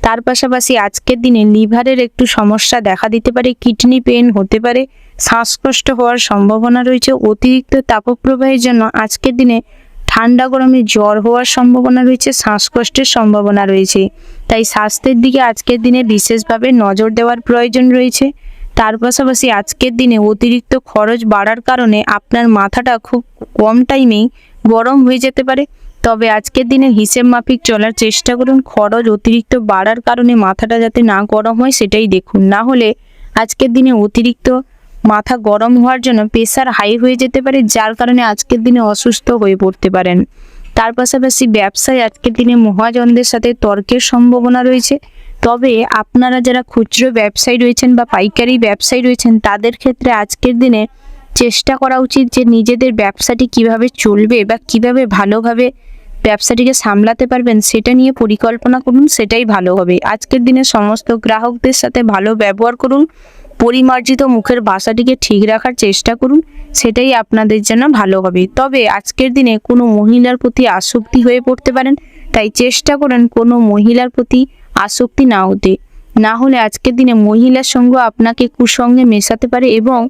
তার পাশাপাশি আজকের দিনে লিভারের একটু সমস্যা দেখা দিতে পারে, কিডনি পেন হতে পারে, শ্বাসকষ্ট হওয়ার সম্ভাবনা রয়েছে। অতিরিক্ত তাপপ্রবাহের জন্য আজকের দিনে ঠান্ডা গরমে জ্বর হওয়ার সম্ভাবনা রয়েছে, শ্বাসকষ্টের সম্ভাবনা রয়েছে। তাই স্বাস্থ্যের দিকে আজকের দিনে বিশেষভাবে নজর দেওয়ার প্রয়োজন রয়েছে। তার পাশাপাশি আজকের দিনে অতিরিক্ত খরচ বাড়ার কারণে আপনার মাথাটা খুব কম টাইমেই গরম হয়ে যেতে পারে। তবে আজকের দিনে হিসেব মাফিক চলার চেষ্টা করুন। খরচ অতিরিক্ত বাড়ার কারণে মাথাটা যাতে না গরম হয় সেটাই দেখুন, না হলে আজকের দিনে অতিরিক্ত মাথা গরম হওয়ার জন্য প্রেশার হাই হয়ে যেতে পারে, যার কারণে আজকের দিনে অসুস্থ হয়ে পড়তে পারেন। তার পাশাপাশি ব্যবসায় আজকের দিনে মহাজনদের সাথে তর্কের সম্ভাবনা রয়েছে। তবে আপনারা যারা খুচরো ব্যবসায়ী রয়েছেন বা পাইকারি ব্যবসায়ী রয়েছেন তাদের ক্ষেত্রে আজকের দিনে চেষ্টা করা উচিত যে নিজেদের ব্যবসাটি কিভাবে চলবে বা কিভাবে ভালোভাবে ব্যবসাটিকে সামলাতে পারবেন সেটা নিয়ে পরিকল্পনা করুন, সেটাই ভালো হবে। আজকের দিনে সমস্ত গ্রাহকদের সাথে ভালো ব্যবহার করুন, পরিমার্জিত মুখের ভাষাটিকে ঠিক রাখার চেষ্টা করুন, সেটাই আপনাদের জন্য ভালো হবে। তবে আজকের দিনে কোনো মহিলার প্রতি আসক্তি হয়ে পড়তে পারেন, তাই চেষ্টা করেন কোনো মহিলার প্রতি আসক্তি না হতে, না হলে আজকের দিনে মহিলার সঙ্গ আপনাকে কুসঙ্গে মেশাতে পারে এবং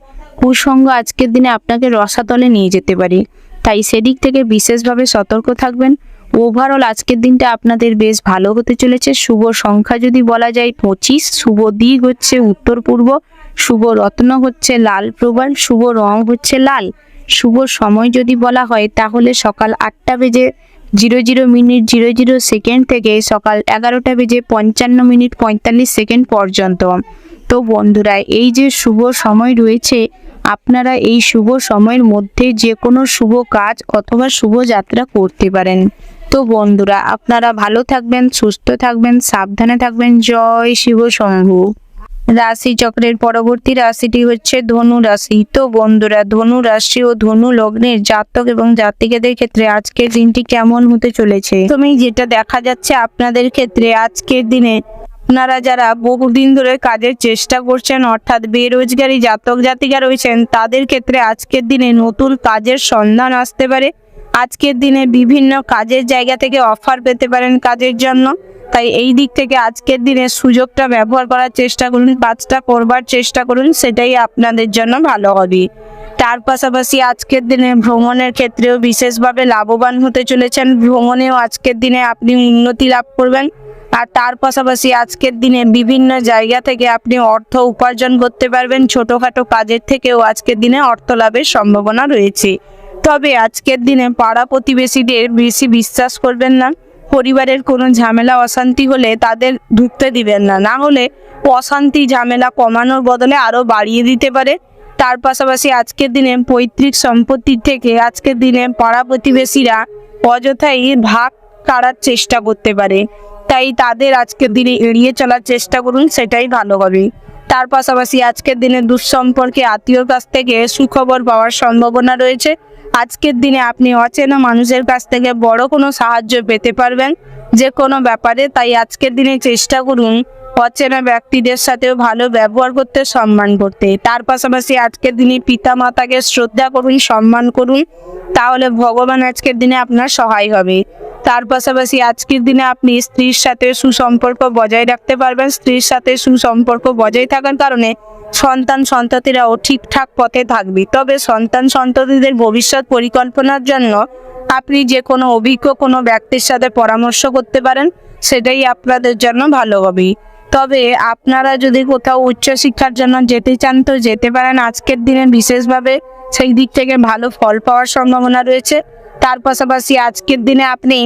কুসঙ্গ আজকের দিনে আপনাকে রসাতলে নিয়ে যেতে পারে। তাই সেদিক থেকে বিশেষভাবে সতর্ক থাকবেন। ওভারঅল আজকের দিনটা আপনাদের বেশ ভালো হতে চলেছে। শুভ সংখ্যা যদি বলা যায় 25, শুভ দিক হচ্ছে উত্তর পূর্ব, শুভ রত্ন হচ্ছে লাল প্রবাল, শুভ রং হচ্ছে লাল। শুভ সময় যদি বলা হয় তাহলে সকাল 8:00:00 থেকে সকাল 11:55 পর্যন্ত। তো বন্ধুরা, এই যে শুভ সময় রয়েছে আপনারা এই শুভ সময়ের মধ্যে যে কোনো শুভ কাজ অথবা শুভ যাত্রা করতে পারেন। তো বন্ধুরা, আপনারা ভালো থাকবেন, সুস্থ থাকবেন, সাবধানে থাকবেন। জয় শিব শম্ভু। রাশি চক্রের পরবর্তী রাশিটি হচ্ছে ধনু রাশি। তো বন্ধুরা, ধনু রাশি ও ধনু লগ্নের জাতক এবং জাতিকাদের ক্ষেত্রে আজকের দিনটি কেমন হতে চলেছে তুমি যেটা দেখা যাচ্ছে আপনাদের ক্ষেত্রে আজকের দিনে আপনারা যারা বহুদিন ধরে কাজের চেষ্টা করছেন অর্থাৎ বেরোজগারি জাতক জাতিকা রয়েছেন তাদের ক্ষেত্রে আজকের দিনে নতুন কাজের সন্ধান আসতে পারে। আজকের দিনে বিভিন্ন কাজের জায়গা থেকে অফার পেতে পারেন কাজের জন্য। তাই এই দিক থেকে আজকের দিনে সুযোগটা ব্যবহার করার চেষ্টা করুন, কাজটা করবার চেষ্টা করুন, সেটাই আপনাদের জন্য ভালো হবে। তার পাশাপাশি আজকের দিনে ভ্রমণের ক্ষেত্রেও বিশেষভাবে লাভবান হতে চলেছেন। ভ্রমণেও আজকের দিনে আপনি উন্নতি লাভ করবেন। আর তার পাশাপাশি আজকের দিনে বিভিন্ন জায়গা থেকে আপনি অর্থ উপার্জন করতে পারবেন। ছোটোখাটো কাজের থেকেও আজকের দিনে অর্থ লাভের সম্ভাবনা রয়েছে। তবে আজকের দিনে পাড়া প্রতিবেশীদের বেশি বিশ্বাস করবেন না। পরিবারের কোনো ঝামেলা অশান্তি হলে তাদের ঢুকতে দিবেন না, না হলে অশান্তি ঝামেলা কমানোর বদলে আরও বাড়িয়ে দিতে পারে। তার পাশাপাশি আজকের দিনে পৈতৃক সম্পত্তির থেকে আজকের দিনে পাড়া প্রতিবেশীরা অযথাই ভাগ কাড়ার চেষ্টা করতে পারে, তাই তাদের আজকের দিনে এড়িয়ে চলার চেষ্টা করুন, সেটাই ভালো হবে। তার পাশাপাশি আজকের দিনে দুঃসম্পর্কে আত্মীয়র কাছ থেকে সুখবর পাওয়ার সম্ভাবনা রয়েছে। আজকের দিনে আপনি অচেনা মানুষের কাছ থেকে বড় কোনো সাহায্য পেতে পারবেন যে কোনো ব্যাপারে। তাই আজকের দিনে চেষ্টা করুন অচেনা ব্যক্তিদের সাথেও ভালো ব্যবহার করতে, সম্মান করতে। তার পাশাপাশি আজকের দিনে পিতা মাতাকে শ্রদ্ধা করুন, সম্মান করুন, তাহলে ভগবান আজকের দিনে আপনার সহায় হবে। তার পাশাপাশি আজকের দিনে আপনি স্ত্রীর সাথে সুসম্পর্ক বজায় রাখতে পারবেন। স্ত্রীর সাথে সুসম্পর্ক বজায় থাকার কারণে সন্তান সন্ততিরাও ঠিকঠাক পথে থাকবে। তবে সন্তান সন্ততিদের ভবিষ্যৎ পরিকল্পনার জন্য আপনি যে কোনো অভিজ্ঞ কোনো ব্যক্তির সাথে পরামর্শ করতে পারেন, সেটাই আপনাদের জন্য ভালো হবে। তবে আপনারা যদি কোথাও উচ্চশিক্ষার জন্য যেতে চান তো যেতে পারেন। আজকের দিনে বিশেষভাবে সেই দিক থেকে ভালো ফল পাওয়ার সম্ভাবনা রয়েছে। তার পাশাপাশি আজকের দিনে আপনি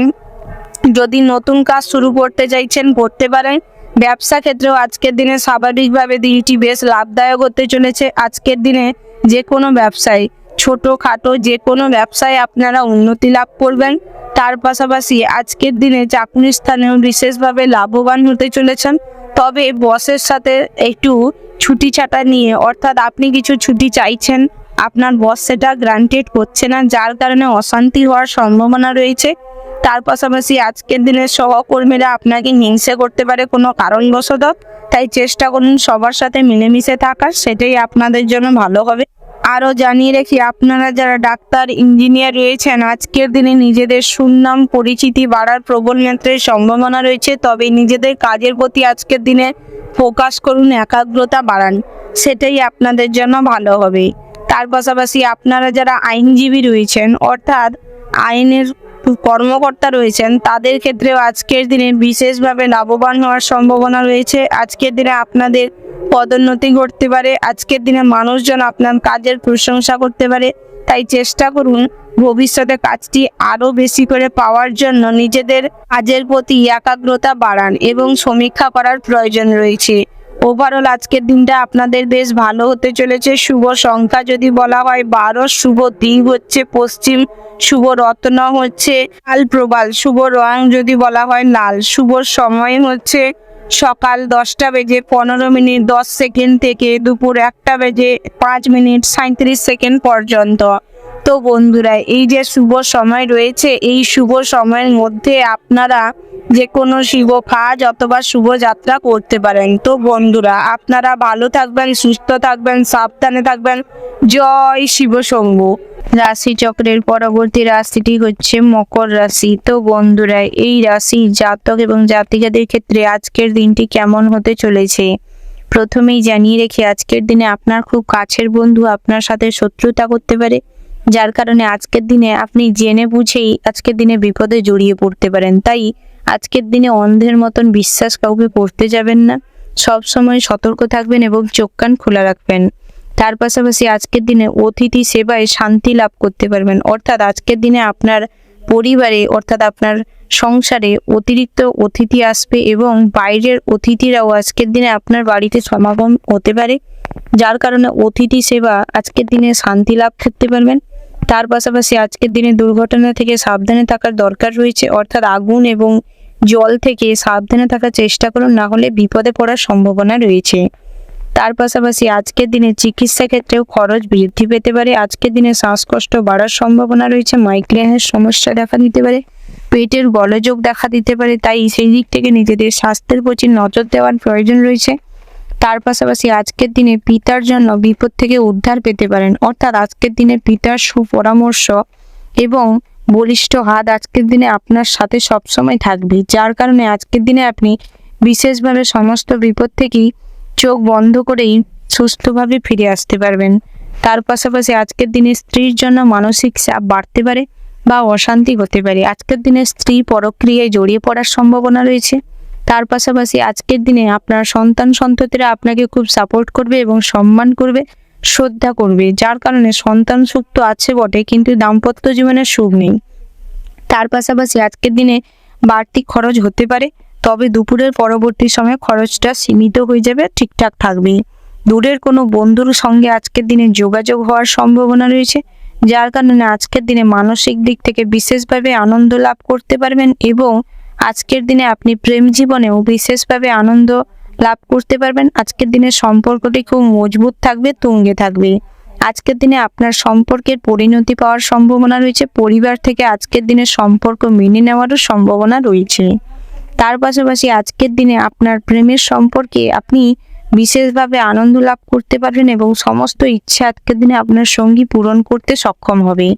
যদি নতুন কাজ শুরু করতে চাইছেন করতে পারেন। ব্যবসা ক্ষেত্রেও আজকের দিনে স্বাভাবিকভাবে দিনটি বেশ লাভদায়ক হতে চলেছে। আজকের দিনে যে কোনো ব্যবসায়, ছোটোখাটো যে কোনো ব্যবসায় আপনারা উন্নতি লাভ করবেন। তার পাশাপাশি আজকের দিনে চাকরির স্থানেও বিশেষভাবে লাভবান হতে চলেছেন। তবে বসের সাথে একটু ছুটি ছাটা নিয়ে, অর্থাৎ আপনি কিছু ছুটি চাইছেন আপনার বস সেটা গ্রান্টেড করছে না, যার কারণে অশান্তি হওয়ার সম্ভাবনা রয়েছে। তার পাশাপাশি আজকের দিনে সহকর্মীরা আপনাকে হিংসে করতে পারে কোনো কারণবশত, তাই চেষ্টা করুন সবার সাথে মিলেমিশে থাকার, সেটাই আপনাদের জন্য ভালো হবে। আরও জানিয়ে রাখি, আপনারা যারা ডাক্তার ইঞ্জিনিয়ার রয়েছেন, আজকের দিনে নিজেদের সুনাম পরিচিতি বাড়ার প্রবল মাত্রায় সম্ভাবনা রয়েছে। তবে নিজেদের কাজের প্রতি আজকের দিনে ফোকাস করুন, একাগ্রতা বাড়ান, সেটাই আপনাদের জন্য ভালো হবে। তার পাশাপাশি আপনারা যারা আইনজীবী রয়েছেন, অর্থাৎ আইনের কর্মকর্তা রয়েছেন, তাদের ক্ষেত্রেও আজকের দিনে বিশেষভাবে লাভবান হওয়ার সম্ভাবনা রয়েছে। আজকের দিনে আপনাদের পদোন্নতি ঘটতে পারে, আজকের দিনে মানুষজন আপনার কাজের প্রশংসা করতে পারে। তাই চেষ্টা করুন ভবিষ্যতে কাজটি আরও বেশি করে পাওয়ার জন্য নিজেদের কাজের প্রতি একাগ্রতা বাড়ান এবং সমীক্ষা করার প্রয়োজন রয়েছে। ওভারঅল আজকের দিনটা আপনাদের বেশ ভালো হতে চলেছে। শুভ সংখ্যা যদি বলা হয় 12, শুভ দিক হচ্ছে পশ্চিম, শুভ রত্ন হচ্ছে লাল প্রবাল, শুভ রং যদি বলা হয় লাল, শুভ সময় হচ্ছে সকাল 10টা বেজে 15 মিনিট 10 সেকেন্ড থেকে দুপুর 1টা বেজে 5 মিনিট 37 সেকেন্ড পর্যন্ত। তো বন্ধুরা, এই যে শুভ সময় রয়েছে, এই শুভ সময়ের মধ্যে আপনারা যে কোনো শুভ কাজ অথবা শুভ যাত্রা করতে পারেন। তো বন্ধুরা, আপনারা ভালো থাকবেন, সুস্থ থাকবেন, সাবধানে থাকবেন। জয় শিব শম্ভু। রাশিচক্রের পরবর্তী রাশিটি হচ্ছে মকর রাশি। তো বন্ধুরা, এই রাশি জাতক এবং জাতিকাদের ক্ষেত্রে আজকের দিনটি কেমন হতে চলেছে প্রথমেই জানিয়ে রেখে, আজকের দিনে আপনার খুব কাছের বন্ধু আপনার সাথে শত্রুতা করতে পারে, যার কারণে আজকের দিনে আপনি জেনে বুঝেই আজকের দিনে বিপদে জড়িয়ে পড়তে পারেন। তাই আজকের দিনে অন্ধের মতন বিশ্বাস কাউকে করতে যাবেন না, সব সময় সতর্ক থাকবেন এবং চোখ কান খোলা রাখবেন। তার পাশাপাশি আজকের দিনে অতিথি সেবায় শান্তি লাভ করতে পারবেন, অর্থাৎ আজকের দিনে আপনার পরিবারে অর্থাৎ আপনার সংসারে অতিরিক্ত অতিথি আসবে এবং বাইরের অতিথিরাও আজকের দিনে আপনার বাড়িতে সমাগম হতে পারে, যার কারণে অতিথি সেবা আজকের দিনে শান্তি লাভ করতে পারবেন। তার পাশাপাশি আজকের দিনে দুর্ঘটনা থেকে সাবধানে থাকার দরকার রয়েছে, অর্থাৎ আগুন এবং জল থেকে সাবধানে থাকার চেষ্টা করুন, না হলে বিপদে পড়ার সম্ভাবনা রয়েছে। তার পাশাপাশি আজকের দিনে চিকিৎসা ক্ষেত্রেও খরচ বৃদ্ধি পেতে পারে। আজকের দিনে শ্বাসকষ্ট বাড়ার সম্ভাবনা রয়েছে, মাইগ্রেনের সমস্যা দেখা দিতে পারে, পেটের গোলযোগ দেখা দিতে পারে। তাই সেই দিক থেকে নিজেদের স্বাস্থ্যের প্রতি নজর দেওয়ার প্রয়োজন রয়েছে। তার পাশাপাশি আজকের দিনে পিতার জন্য বিপদ থেকে উদ্ধার পেতে পারেন, অর্থাৎ আজকের দিনে পিতার সুপরামর্শ এবং বলিষ্ঠ হাত আজকের দিনে আপনার সাথে সবসময় থাকবে, যার কারণে আজকের দিনে আপনি বিশেষভাবে সমস্ত বিপদ থেকেই চোখ বন্ধ করেই সুস্থভাবে ফিরে আসতে পারবেন। তার পাশাপাশি আজকের দিনে স্ত্রীর জন্য মানসিক চাপ বাড়তে পারে বা অশান্তি হতে পারে। আজকের দিনে স্ত্রী পরক্রিয়ায় জড়িয়ে পড়ার সম্ভাবনা রয়েছে। তার পাশাপাশি আজকের দিনে আপনার সন্তান সন্ততিরা আপনাকে খুব সাপোর্ট করবে এবং সম্মান করবে, শ্রদ্ধা করবে, যার কারণে সন্তান সুখ তো আছে বটে, কিন্তু দাম্পত্য জীবনে সুখ নেই। তার পাশাপাশি আজকের দিনে বাড়তি খরচ হতে পারে, তবে দুপুরের পরবর্তী সময়ে খরচটা সীমিত হয়ে যাবে, ঠিকঠাক থাকবে। দূরের কোনো বন্ধুর সঙ্গে আজকের দিনে যোগাযোগ হওয়ার সম্ভাবনা রয়েছে, যার কারণে আজকের দিনে মানসিক দিক থেকে বিশেষভাবে আনন্দ লাভ করতে পারবেন এবং আজকের দিনে আপনি প্রেম জীবনেও বিশেষভাবে আনন্দ লাভ করতে পারবেন। আজকের দিনে সম্পর্কটি খুব মজবুত থাকবে, তুঙ্গে থাকবে। আজকের দিনে আপনার সম্পর্কের পরিণতি পাওয়ার সম্ভাবনা রয়েছে, পরিবার থেকে আজকের দিনে সম্পর্ক মেনে নেওয়ারও সম্ভাবনা রয়েছে। তার পাশাপাশি আজকের দিনে আপনার প্রেমের সম্পর্কে আপনি বিশেষভাবে আনন্দ লাভ করতে পারবেন এবং সমস্ত ইচ্ছা আজকের দিনে আপনার সঙ্গী পূরণ করতে সক্ষম হবে।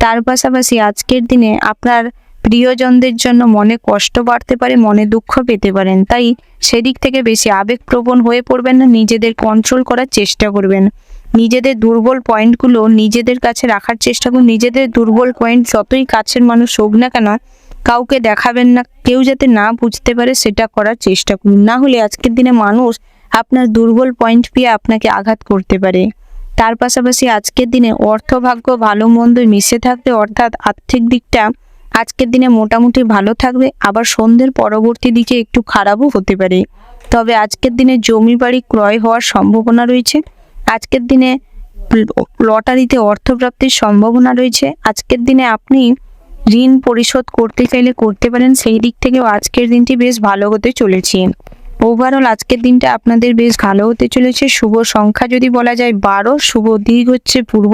তার পাশাপাশি আজকের দিনে আপনার প্রিয়জনদের জন্য মনে কষ্ট বাড়তে পারে, মনে দুঃখ পেতে পারেন, তাই সেদিক থেকে বেশি আবেগপ্রবণ হয়ে পড়বেন না, নিজেদের কন্ট্রোল করার চেষ্টা করবেন। নিজেদের দুর্বল পয়েন্টগুলো নিজেদের কাছে রাখার চেষ্টা করুন। নিজেদের দুর্বল পয়েন্ট যতই কাছের মানুষ হোক না কেন কাউকে দেখাবেন না, কেউ যাতে না বুঝতে পারে সেটা করার চেষ্টা করুন, না হলে আজকের দিনে মানুষ আপনার দুর্বল পয়েন্ট পেয়ে আপনাকে আঘাত করতে পারে। তার পাশাপাশি আজকের দিনে অর্থভাগ্য ভালো মন্দ মিশে থাকবে, অর্থাৎ আর্থিক দিকটা আজকের দিনে মোটামুটি ভালো থাকবে, আবার সন্ধ্যের পরবর্তী দিকে একটু খারাপও হতে পারে। তবে আজকের দিনে জমি বাড়ি ক্রয় হওয়ার সম্ভাবনা রয়েছে। আজকের দিনে লটারিতে অর্থপ্রাপ্তির সম্ভাবনা রয়েছে। আজকের দিনে আপনি ঋণ পরিশোধ করতে চাইলে করতে পারেন, সেই দিক থেকেও আজকের দিনটি বেশ ভালো হতে চলেছে। ওভারঅল আজকের দিনটা আপনাদের বেশ ভালো হতে চলেছে। শুভ সংখ্যা যদি বলা যায় 12, শুভ দিক হচ্ছে পূর্ব,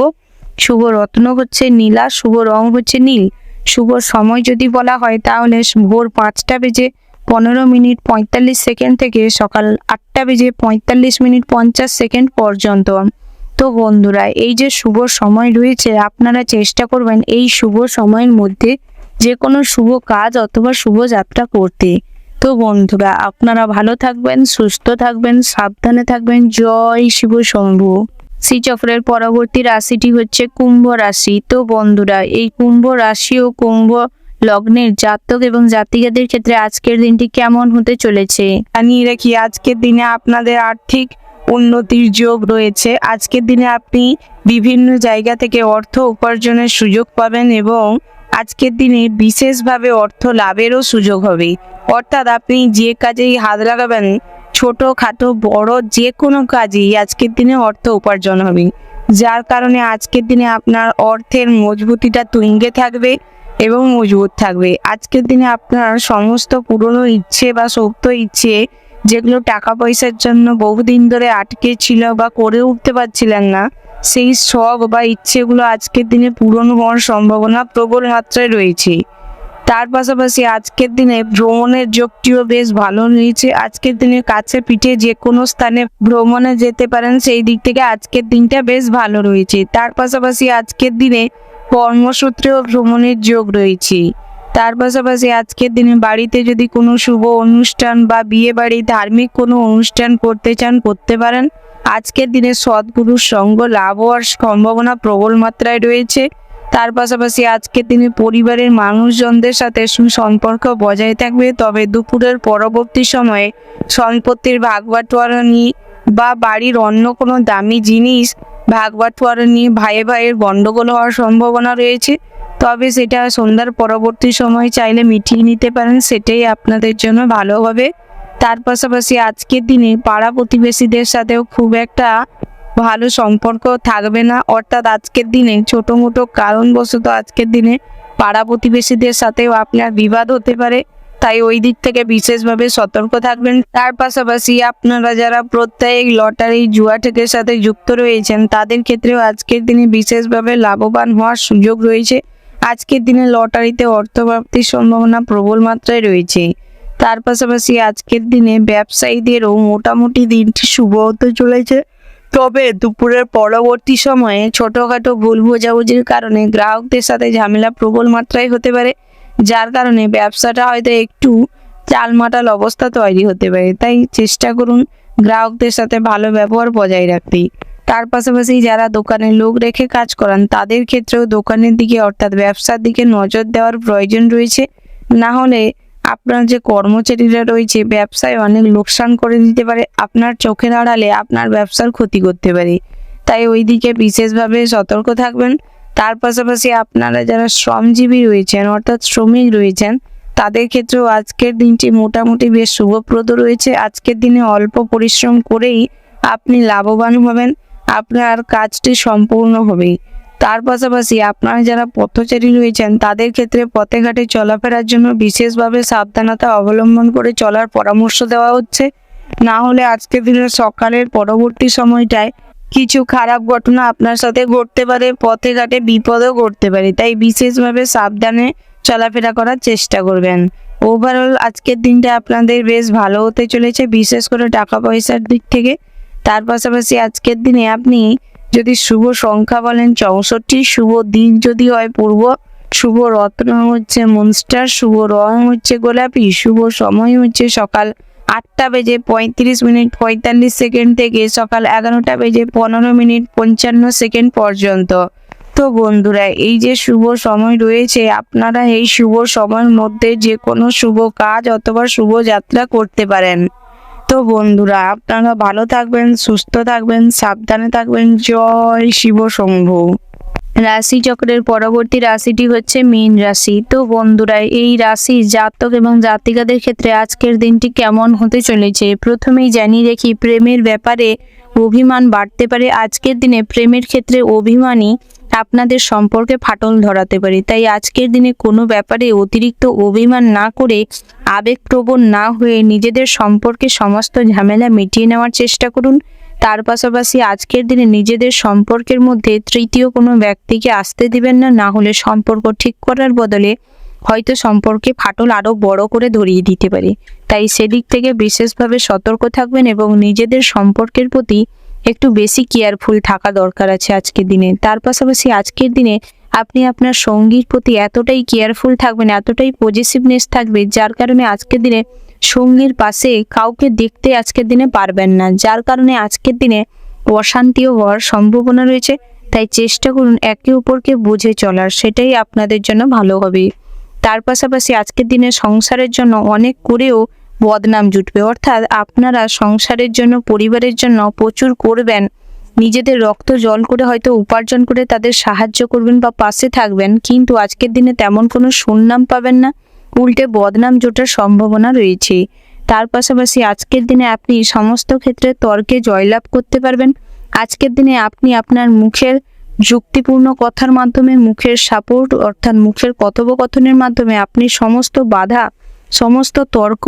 শুভ রত্ন হচ্ছে নীলা, শুভ রং হচ্ছে নীল। শুভ সময় যদি বলা হয় তাহলে ভোর 5:15:45 থেকে সকাল 8:45:50 পর্যন্ত। তো বন্ধুরা, এই যে শুভ সময় রয়েছে, আপনারা চেষ্টা করবেন এই শুভ সময়ের মধ্যে যে কোনো শুভ কাজ অথবা শুভ যাত্রা করতে। তো বন্ধুরা, আপনারা ভালো থাকবেন, সুস্থ থাকবেন, সাবধানে থাকবেন। জয় শিব শম্ভু। শ্রীচক্রের পরবর্তী রাশিটি হচ্ছে কুম্ভ রাশি। তো বন্ধুরা, এই কুম্ভ রাশি ও কুম্ভ লগ্নের জাতক এবং জাতিকাদের ক্ষেত্রে আজকের দিনটি কেমন হতে চলেছে জানিয়ে রাখি, আজকের দিনে আপনাদের আর্থিক উন্নতির যোগ রয়েছে। আজকের দিনে আপনি বিভিন্ন জায়গা থেকে অর্থ উপার্জনের সুযোগ পাবেন এবং আজকের দিনে বিশেষভাবে অর্থ লাভেরও সুযোগ হবে। অর্থাৎ আপনি যে কাজেই হাত লাগাবেন, ছোটোখাটো বড় যে কোনো কাজেই আজকের দিনে অর্থ উপার্জন হবে, যার কারণে আজকের দিনে আপনার অর্থের মজবুতিটা তুঙ্গে থাকবে এবং মজবুত থাকবে। আজকের দিনে আপনার সমস্ত পুরনো ইচ্ছে বা সুপ্ত ইচ্ছে, যেগুলো টাকা পয়সার জন্য বহুদিন ধরে আটকে ছিল বা করে উঠতে পারছিলেন না, সেই শখ বা ইচ্ছেগুলো আজকের দিনে পূরণ হওয়ার সম্ভাবনা প্রবল মাত্রায় রয়েছে। তার পাশাপাশি আজকের দিনে ভ্রমণের যোগটিও বেশ ভালো রয়েছে। আজকের দিনে কাছে পিঠে যে কোনো স্থানে ভ্রমণে যেতে পারেন, সেই দিক থেকে আজকের দিনটা বেশ ভালো রয়েছে। তার পাশাপাশি আজকের দিনে কর্মসূত্রেও ভ্রমণের যোগ রয়েছে। তার পাশাপাশি আজকের দিনে বাড়িতে যদি কোনো শুভ অনুষ্ঠান বা বিয়ে বাড়ি, ধার্মিক কোনো অনুষ্ঠান করতে চান, করতে পারেন। আজকের দিনে সদ্গুরুর সঙ্গ লাভ হওয়ার সম্ভাবনা প্রবল মাত্রায় রয়েছে। তার পাশাপাশি আজকের দিনে পরিবারের মানুষজনদের সাথে সুসম্পর্ক বজায় থাকবে। তবে দুপুরের পরবর্তী সময়ে সম্পত্তির ভাগবাটোয়ারা নিয়ে বা বাড়ির অন্য কোনো দামি জিনিস ভাগবাটোয়ারা নিয়ে ভাইয়ে ভাইয়ের গণ্ডগোল হওয়ার সম্ভাবনা রয়েছে। তবে সেটা সন্ধ্যার পরবর্তী সময় চাইলে মিটিয়ে নিতে পারেন, সেটাই আপনাদের জন্য ভালো হবে। তার পাশাপাশি আজকের দিনে পাড়া প্রতিবেশীদের সাথেও খুব একটা ভালো সম্পর্ক থাকবে না। অর্থাৎ আজকের দিনে ছোটো মোটো কারণবশত আজকের দিনে পাড়া প্রতিবেশীদের সাথেও আপনার বিবাদ হতে পারে, তাই ওই দিক থেকে বিশেষভাবে সতর্ক থাকবেন। তার পাশাপাশি আপনারা যারা প্রত্যেক লটারি জুয়া ঠেকের সাথে যুক্ত রয়েছেন, তাদের ক্ষেত্রেও আজকের দিনে বিশেষভাবে লাভবান হওয়ার সুযোগ রয়েছে। আজকের দিনে লটারিতে অর্থপ্রাপ্তির সম্ভাবনা প্রবল মাত্রায় রয়েছে। তার পাশাপাশি আজকের দিনে ব্যবসায়ীদেরও মোটামুটি দিনটি শুভ হতে চলেছে। তবে দুপুরের পরবর্তী সময়ে ছোটোখাটো ভুল বোঝাবুঝির কারণে গ্রাহকদের সাথে ঝামেলা প্রবল মাত্রায় হতে পারে, যার কারণে ব্যবসাটা হয়তো একটু টালমাটাল অবস্থা তৈরি হতে পারে। তাই চেষ্টা করুন গ্রাহকদের সাথে ভালো ব্যবহার বজায় রাখতে। তার পাশাপাশি যারা দোকানে লোক রেখে কাজ করান, তাদের ক্ষেত্রেও দোকানের দিকে অর্থাৎ ব্যবসার দিকে নজর দেওয়ার প্রয়োজন রয়েছে। না হলে আপনার যে কর্মচারীরা রয়েছে ব্যবসায় অনেক লোকসান করে দিতে পারে, আপনার চোখের আড়ালে আপনার ব্যবসার ক্ষতি করতে পারে। তাই ওই দিকে বিশেষভাবে সতর্ক থাকবেন। তার পাশাপাশি আপনারা যারা শ্রমজীবী রয়েছেন অর্থাৎ শ্রমিক রয়েছেন, তাদের ক্ষেত্রেও আজকের দিনটি মোটামুটি বেশ শুভপ্রদ রয়েছে। আজকের দিনে অল্প পরিশ্রম করেই আপনি লাভবান হবেন, আপনার কাজটি সম্পূর্ণ হবে। তার পাশাপাশি আপনারা যারা পথচারী রয়েছেন, তাদের ক্ষেত্রে পথে ঘাটে চলাফেরার জন্য বিশেষভাবে সাবধানতা অবলম্বন করে চলার পরামর্শ দেওয়া হচ্ছে। না হলে আজকের দিনের সকালের পরবর্তী সময়টায় কিছু খারাপ ঘটনা আপনার সাথে ঘটতে পারে, পথে ঘাটে বিপদও ঘটতে পারে। তাই বিশেষভাবে সাবধানে চলাফেরা করার চেষ্টা করবেন। ওভারঅল আজকের দিনটা আপনাদের বেশ ভালো হতে চলেছে, বিশেষ করে টাকা পয়সার দিক থেকে। তার পাশাপাশি আজকের দিনে আপনি যদি শুভ সংখ্যা বলেন 64, শুভ দিক যদি হয় পূর্ব, শুভ রত্ন হচ্ছে মনস্টার, শুভ রং হচ্ছে গোলাপি, শুভ সময় হচ্ছে সকাল 8:35:45 থেকে সকাল 11:15:55 পর্যন্ত। তো বন্ধুরা, এই যে শুভ সময় রয়েছে, আপনারা এই শুভ সময়ের মধ্যে যে কোনো শুভ কাজ অথবা শুভ যাত্রা করতে পারেন। তো বন্ধুরা, আপনারা ভালো থাকবেন, সুস্থ থাকবেন, সাবধানে থাকবেন। জয় শিব শম্ভু। রাশিচক্রের পরবর্তী রাশিটি হচ্ছে মীন রাশি। তো বন্ধুরা, এই রাশি জাতক এবং জাতিকাদের ক্ষেত্রে আজকের দিনটি কেমন হতে চলেছে প্রথমেই জানিয়ে রাখি, প্রেমের ব্যাপারে অভিমান বাড়তে পারে। আজকের দিনে প্রেমের ক্ষেত্রে অভিমানী আপনাদের সম্পর্কে ফাটল ধরাতে পারে। তাই আজকের দিনে কোনো ব্যাপারে অতিরিক্ত অভিমান না করে, আবেগপ্রবণ না হয়ে নিজেদের সম্পর্কে সমস্ত ঝামেলা মিটিয়ে নেওয়ার চেষ্টা করুন। তার পাশাপাশি আজকের দিনে নিজেদের সম্পর্কের মধ্যে তৃতীয় কোনো ব্যক্তিকে আসতে দিবেন না, না হলে সম্পর্ক ঠিক করার বদলে হয়তো সম্পর্কে ফাটল আরও বড় করে ধরিয়ে দিতে পারে। তাই সেদিক থেকে বিশেষভাবে সতর্ক থাকবেন এবং নিজেদের সম্পর্কের প্রতি একটু বেশি কেয়ারফুল থাকা দরকার আছে আজকের দিনে। তার পাশাপাশি আজকের দিনে আপনি আপনার সঙ্গীর প্রতি এতটাই কেয়ারফুল থাকবেন, এতটাই পজিটিভনেস থাকবে, যার কারণে আজকের দিনে সঙ্গীর পাশে কাউকে দেখতে আজকের দিনে পারবেন না, যার কারণে আজকের দিনে অশান্তিও হওয়ার সম্ভাবনা রয়েছে। তাই চেষ্টা করুন একে অপরকে বুঝে চলার, সেটাই আপনাদের জন্য ভালো হবে। তার পাশাপাশি আজকের দিনে সংসারের জন্য অনেক করেও বদনাম জুটবে, অর্থাৎ আপনারা সংসারের জন্য, পরিবারের জন্য প্রচুর করবেন, নিজেদের রক্ত জল করে হয়তো উপার্জন করে তাদের সাহায্য করবেন বা পাশে থাকবেন, কিন্তু আজকের দিনে তেমন কোনো সুনাম পাবেন না, উল্টে বদনাম জোটার সম্ভাবনা রয়েছে। তার পাশাপাশি আজকের দিনে আপনি সমস্ত ক্ষেত্রে তর্কে জয়লাভ করতে পারবেন। আজকের দিনে আপনি আপনার মুখের যুক্তিপূর্ণ কথার মাধ্যমে, মুখের সাপোর্ট অর্থাৎ মুখের কথোপকথনের মাধ্যমে আপনি সমস্ত বাধা, সমস্ত তর্ক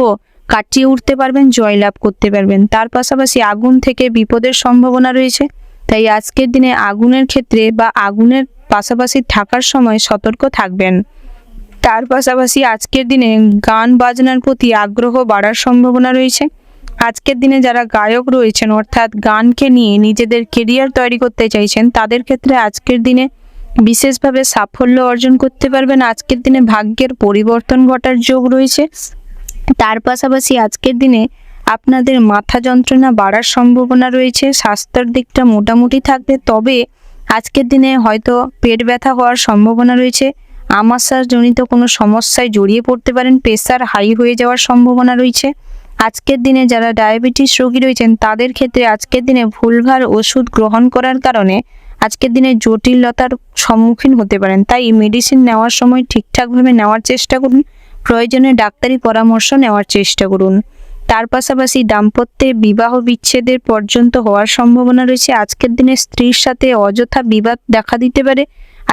কাটিয়ে উঠতে পারবেন, জয়লাভ করতে পারবেন। তার পাশাপাশি আগুন থেকে বিপদের সম্ভাবনা রয়েছে, তাই আজকের দিনে আগুনের ক্ষেত্রে বা আগুনের পাশাপাশি থাকার সময় সতর্ক থাকবেন। তার পাশাপাশি আজকের দিনে গান বাজনার প্রতি আগ্রহ বাড়ার সম্ভাবনা রয়েছে। আজকের দিনে যারা গায়ক রয়েছেন, অর্থাৎ গানকে নিয়ে নিজেদের কেরিয়ার তৈরি করতে চাইছেন, তাদের ক্ষেত্রে আজকের দিনে বিশেষভাবে সাফল্য অর্জন করতে পারবেন। আজকের দিনে ভাগ্যের পরিবর্তন ঘটার যোগ রয়েছে। তার পাশাপাশি আজকের দিনে আপনাদের মাথা যন্ত্রণা বাড়ার সম্ভাবনা রয়েছে। স্বাস্থ্যের দিকটা মোটামুটি থাকবে, তবে আজকের দিনে হয়তো পেট ব্যথা হওয়ার সম্ভাবনা রয়েছে। আমাশাজনিত কোনো সমস্যায় জড়িয়ে পড়তে পারেন, প্রেশার হাই হয়ে যাওয়ার সম্ভাবনা রয়েছে। আজকের দিনে যারা ডায়াবেটিস রোগী রয়েছেন, তাদের ক্ষেত্রে আজকের দিনে ভুলভাল ওষুধ গ্রহণ করার কারণে আজকের দিনে জটিলতার সম্মুখীন হতে পারেন। তাই মেডিসিন নেওয়ার সময় ঠিকঠাকভাবে নেওয়ার চেষ্টা করুন, প্রয়োজনে ডাক্তারি পরামর্শ নেওয়ার চেষ্টা করুন। তার পাশাপাশি দাম্পত্যে বিবাহ বিচ্ছেদের পর্যন্ত হওয়ার সম্ভাবনা রয়েছে। আজকের দিনে স্ত্রীর সাথে অযথা বিবাদ দেখা দিতে পারে।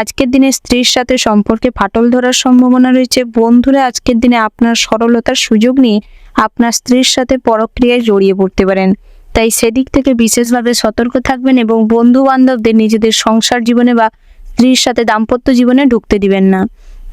আজকের দিনে স্ত্রীর সাথে সম্পর্কে ফাটল ধরার সম্ভাবনা রয়েছে। বন্ধুরা আজকের দিনে আপনার সরলতার সুযোগ নিয়ে আপনার স্ত্রীর সাথে পরক্রিয়ায় জড়িয়ে পড়তে পারেন, তাই সেদিক থেকে বিশেষভাবে সতর্ক থাকবেন এবং বন্ধু বান্ধবদের নিজেদের সংসার জীবনে বা স্ত্রীর সাথে দাম্পত্য জীবনে ঢুকতে দিবেন না।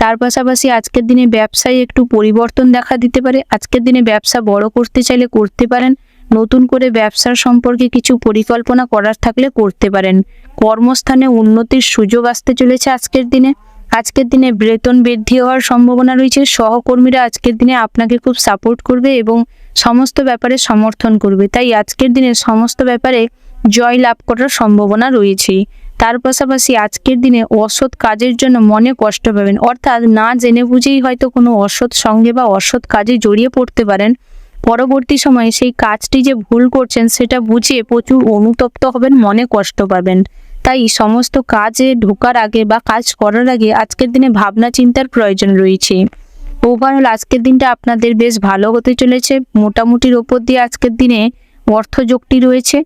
তার পাশাপাশি আজকের দিনে ব্যবসায় একটু পরিবর্তন দেখা দিতে পারে। আজকের দিনে ব্যবসা বড় করতে চাইলে করতে পারেন, নতুন করে ব্যবসার সম্পর্কে কিছু পরিকল্পনা করার থাকলে করতে পারেন। কর্মস্থানে উন্নতির সুযোগ আসতে চলেছে আজকের দিনে। আজকের দিনে বেতন বৃদ্ধি হওয়ার সম্ভাবনা রয়েছে। সহকর্মীরা আজকের দিনে আপনাকে খুব সাপোর্ট করবে এবং সমস্ত ব্যাপারে সমর্থন করবে, তাই আজকের দিনে সমস্ত ব্যাপারে জয় লাভ করার সম্ভাবনা রয়েছে। তার পাশাপাশি আজকের দিনে অসৎ কাজের জন্য মনে কষ্ট পাবেন, অর্থাৎ না জেনে বুঝেই হয়তো কোনো অসৎ সঙ্গে বা অসৎ কাজে জড়িয়ে পড়তে পারেন। পরবর্তী সময়ে সেই কাজটি যে ভুল করছেন সেটা বুঝে প্রচুর অনুতপ্ত হবেন, মনে কষ্ট পাবেন। তাই সমস্ত কাজে ঢোকার আগে বা কাজ করার আগে আজকের দিনে ভাবনা চিন্তার প্রয়োজন রয়েছে। ওভারঅল আজকের দিনটা আপনাদের বেশ ভালো হতে চলেছে। মোটামুটির ওপর দিয়ে আজকের দিনে অর্থযোগটি রয়েছে।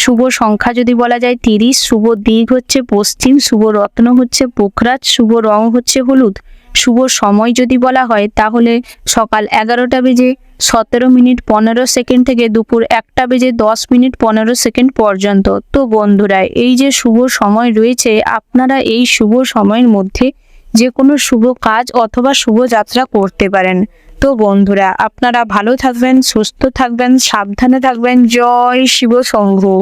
শুভ সংখ্যা যদি বলা যায় 30, শুভ দিক হচ্ছে পশ্চিম, শুভ রত্ন হচ্ছে পোখরাজ, শুভ রং হচ্ছে হলুদ। শুভ সময় যদি বলা হয় তাহলে সকাল 11টা বেজে 17 মিনিট 15 সেকেন্ড থেকে দুপুর 1টা বেজে 10 মিনিট 15 সেকেন্ড পর্যন্ত। তো বন্ধুরা, এই যে শুভ সময় রয়েছে, আপনারা এই শুভ সময়ের মধ্যে যে কোনো শুভ কাজ অথবা শুভ যাত্রা করতে পারেন। তো বন্ধুরা, আপনারা ভালো থাকবেন, সুস্থ থাকবেন, সাবধানে থাকবেন। জয় শিব শম্ভু।